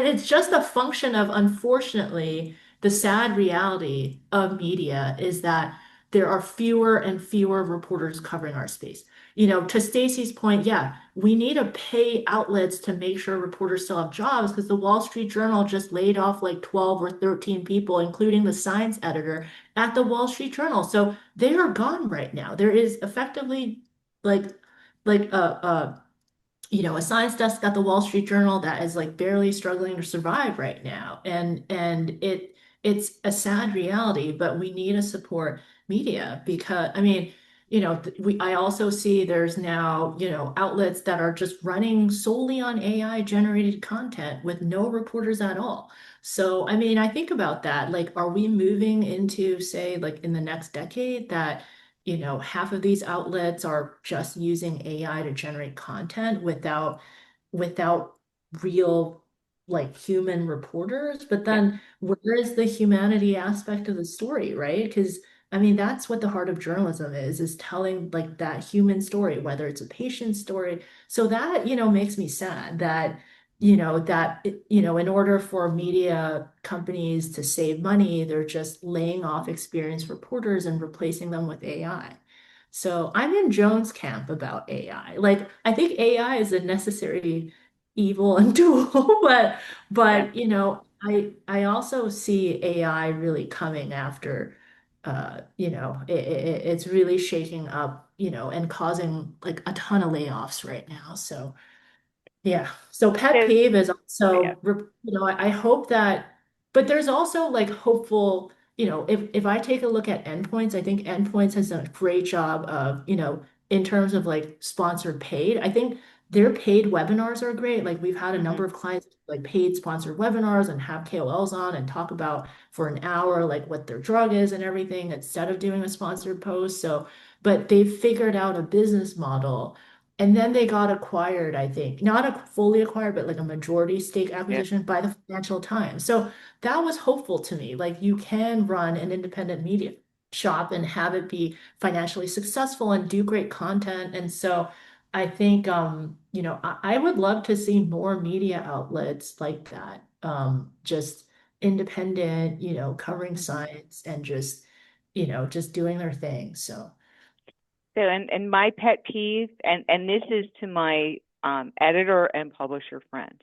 it's just a function of, unfortunately, the sad reality of media is that there are fewer and fewer reporters covering our space. To Stacy's point, yeah, we need to pay outlets to make sure reporters still have jobs because the Wall Street Journal just laid off like 12 or 13 people, including the science editor at the Wall Street Journal. So they are gone right now. There is effectively like a a science desk at the Wall Street Journal that is like barely struggling to survive right now. And it's a sad reality, but we need to support media because I mean, I also see there's now, outlets that are just running solely on AI generated content with no reporters at all. So, I mean, I think about that. Like, are we moving into, say, like in the next decade that half of these outlets are just using AI to generate content without real like human reporters? But Yeah. then where is the humanity aspect of the story, right? Because I mean, that's what the heart of journalism is telling like that human story, whether it's a patient story. So that, makes me sad that in order for media companies to save money, they're just laying off experienced reporters and replacing them with AI. So I'm in Joan's camp about AI. Like, I think AI is a necessary evil and tool, but Yeah. I also see AI really coming after it's really shaking up, and causing like a ton of layoffs right now. So yeah. So pet So, peeve is yeah. also, I hope that, but there's also like hopeful, if I take a look at endpoints, I think endpoints has done a great job of, in terms of like sponsored paid. I think their paid webinars are great. Like we've had a Hmm. number of clients like paid sponsored webinars and have KOLs on and talk about for an hour like what their drug is and everything instead of doing a sponsored post. So, but they've figured out a business model and then they got acquired, I think, not a fully acquired, but like a majority stake Yeah. acquisition by the Financial Times. So that was hopeful to me. Like you can run an independent media shop and have it be financially successful and do great content. And so I think, I would love to see more media outlets like that, just independent, covering science and just doing their thing. So. So, and my pet peeve, and this is to my editor and publisher friends,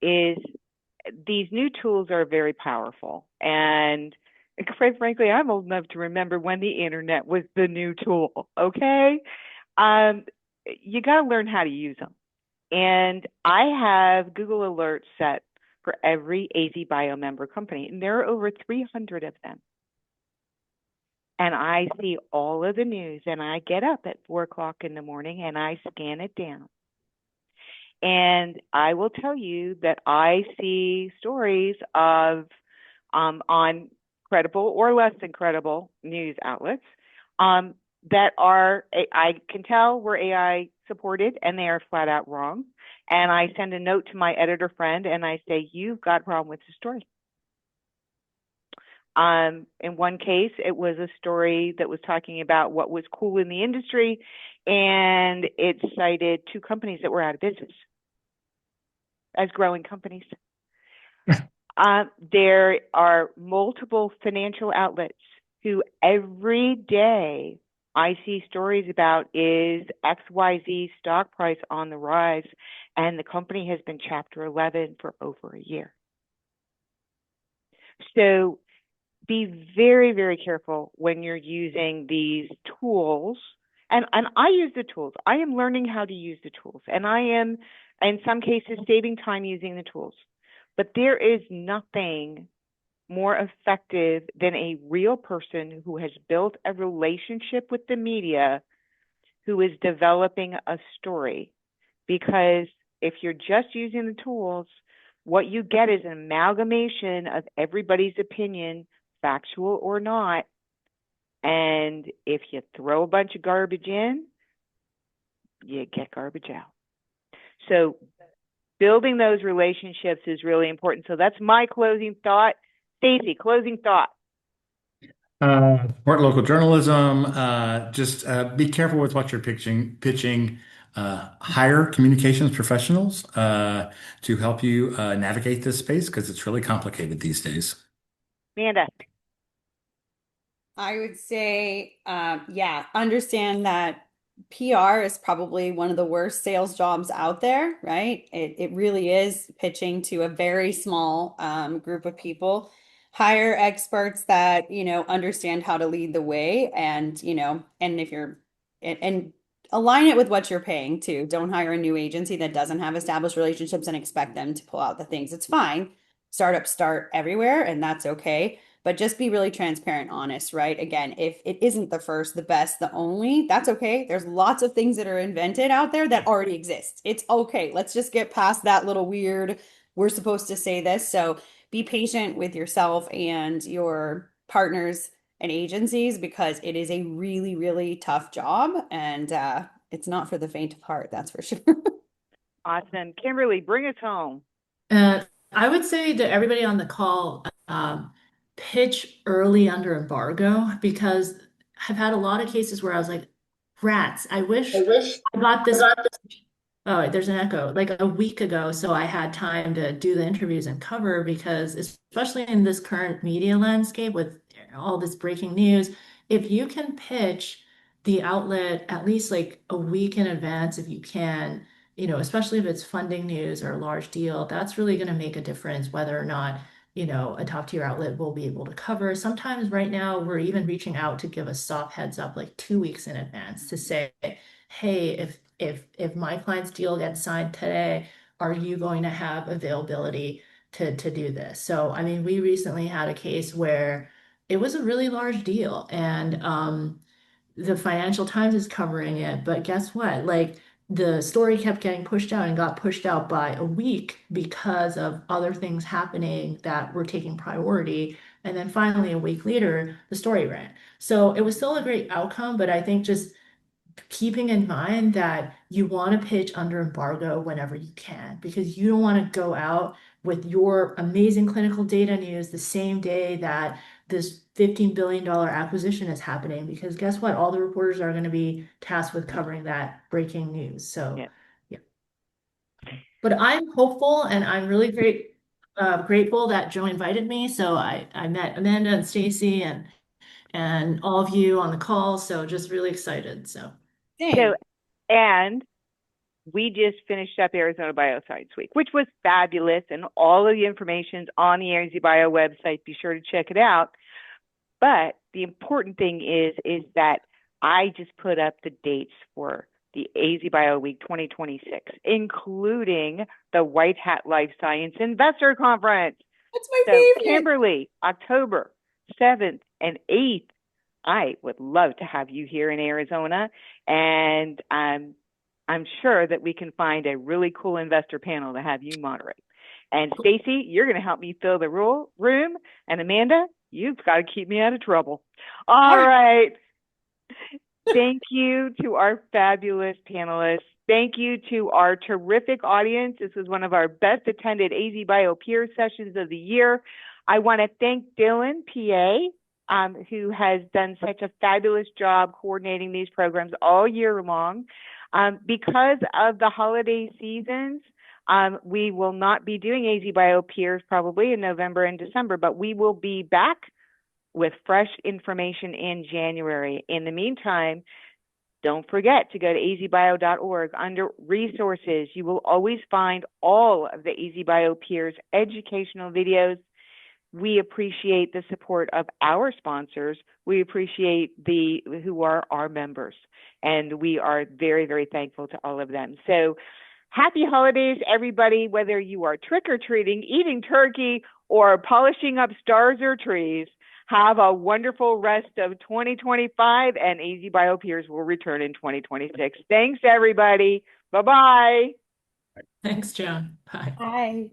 is these new tools are very powerful. And quite frankly, I'm old enough to remember when the internet was the new tool. Okay, um, you got to learn how to use them. And I have Google Alerts set for every AZBio member company, and there are over 300 of them. And I see all of the news, and I get up at 4 o'clock in the morning and I scan it down. And I will tell you that I see stories of on credible or less than credible news outlets um, that are, I can tell were AI supported and they are flat out wrong. And I send a note to my editor friend and I say, you've got a problem with the story. In one case, it was a story that was talking about what was cool in the industry, and it cited two companies that were out of business as growing companies. There are multiple financial outlets who every day I see stories about is XYZ stock price on the rise, and the company has been Chapter 11 for over a year. So be very, very careful when you're using these tools. And I use the tools. I am learning how to use the tools. And I am, in some cases, saving time using the tools. But there is nothing more effective than a real person who has built a relationship with the media, who is developing a story. Because if you're just using the tools, what you get is an amalgamation of everybody's opinion, factual or not. And if you throw a bunch of garbage in, you get garbage out. So building those relationships is really important. So that's my closing thought. Stacy, closing thought. Support local journalism. Just be careful with what you're pitching. Hire communications professionals to help you navigate this space because it's really complicated these days. Amanda. I would say, yeah, understand that PR is probably one of the worst sales jobs out there, right? It really is pitching to a very small group of people. Hire experts that, understand how to lead the way and, and if you're, and align it with what you're paying too. Don't hire a new agency that doesn't have established relationships and expect them to pull out the things. It's fine. Startups start everywhere, and that's okay. But just be really transparent, honest, right? Again, if it isn't the first, the best, the only, that's okay. There's lots of things that are invented out there that already exist. It's okay. Let's just get past that little weird, we're supposed to say this. So be patient with yourself and your partners and agencies because it is a really, really tough job and it's not for the faint of heart, that's for sure. Awesome. Kimberly, bring us home. I would say to everybody on the call, pitch early under embargo because I've had a lot of cases where I was like, rats, I wish I got this. Oh, there's an echo. Like a week ago, so I had time to do the interviews and cover because especially in this current media landscape with all this breaking news, if you can pitch the outlet at least like a week in advance, if you can, especially if it's funding news or a large deal, that's really going to make a difference whether or not, a top tier outlet will be able to cover. Sometimes right now we're even reaching out to give a soft heads up like 2 weeks in advance to say, hey, if my client's deal gets signed today, are you going to have availability to do this? So, I mean, we recently had a case where it was a really large deal and the Financial Times is covering it, but guess what? Like the story kept getting pushed out and got pushed out by a week because of other things happening that were taking priority. And then finally, a week later, the story ran. So it was still a great outcome, but I think just keeping in mind that you want to pitch under embargo whenever you can, because you don't want to go out with your amazing clinical data news the same day that this $15 billion acquisition is happening, because guess what? All the reporters are going to be tasked with covering that breaking news. So, yeah. But I'm hopeful and I'm really grateful that Joe invited me. So I met Amanda and Stacy and all of you on the call. So just really excited. So. So, and we just finished up Arizona Bioscience Week, which was fabulous, and all of the information's on the AZBio website. Be sure to check it out. But the important thing is that I just put up the dates for the AZBio Week 2026, including the White Hat Life Science Investor Conference. That's my favorite. Kimberly, October 7th and 8th. I would love to have you here in Arizona, and I'm sure that we can find a really cool investor panel to have you moderate. And Stacy, you're going to help me fill the room, and Amanda, you've got to keep me out of trouble. All right. Thank you to our fabulous panelists. Thank you to our terrific audience. This was one of our best attended AZBioPEERS sessions of the year. I want to thank Dylan, PA, who has done such a fabulous job coordinating these programs all year long. Because of the holiday seasons, we will not be doing AZBioPEERS probably in November and December, but we will be back with fresh information in January. In the meantime, don't forget to go to azbio.org. Under resources, you will always find all of the AZBioPEERS educational videos. We appreciate the support of our sponsors. We appreciate who are our members, and we are very, very thankful to all of them. So happy holidays, everybody, whether you are trick-or-treating, eating turkey, or polishing up stars or trees. Have a wonderful rest of 2025, and AZBioPEERS will return in 2026. Thanks, everybody. Bye-bye. Thanks, Joan. Bye. Bye.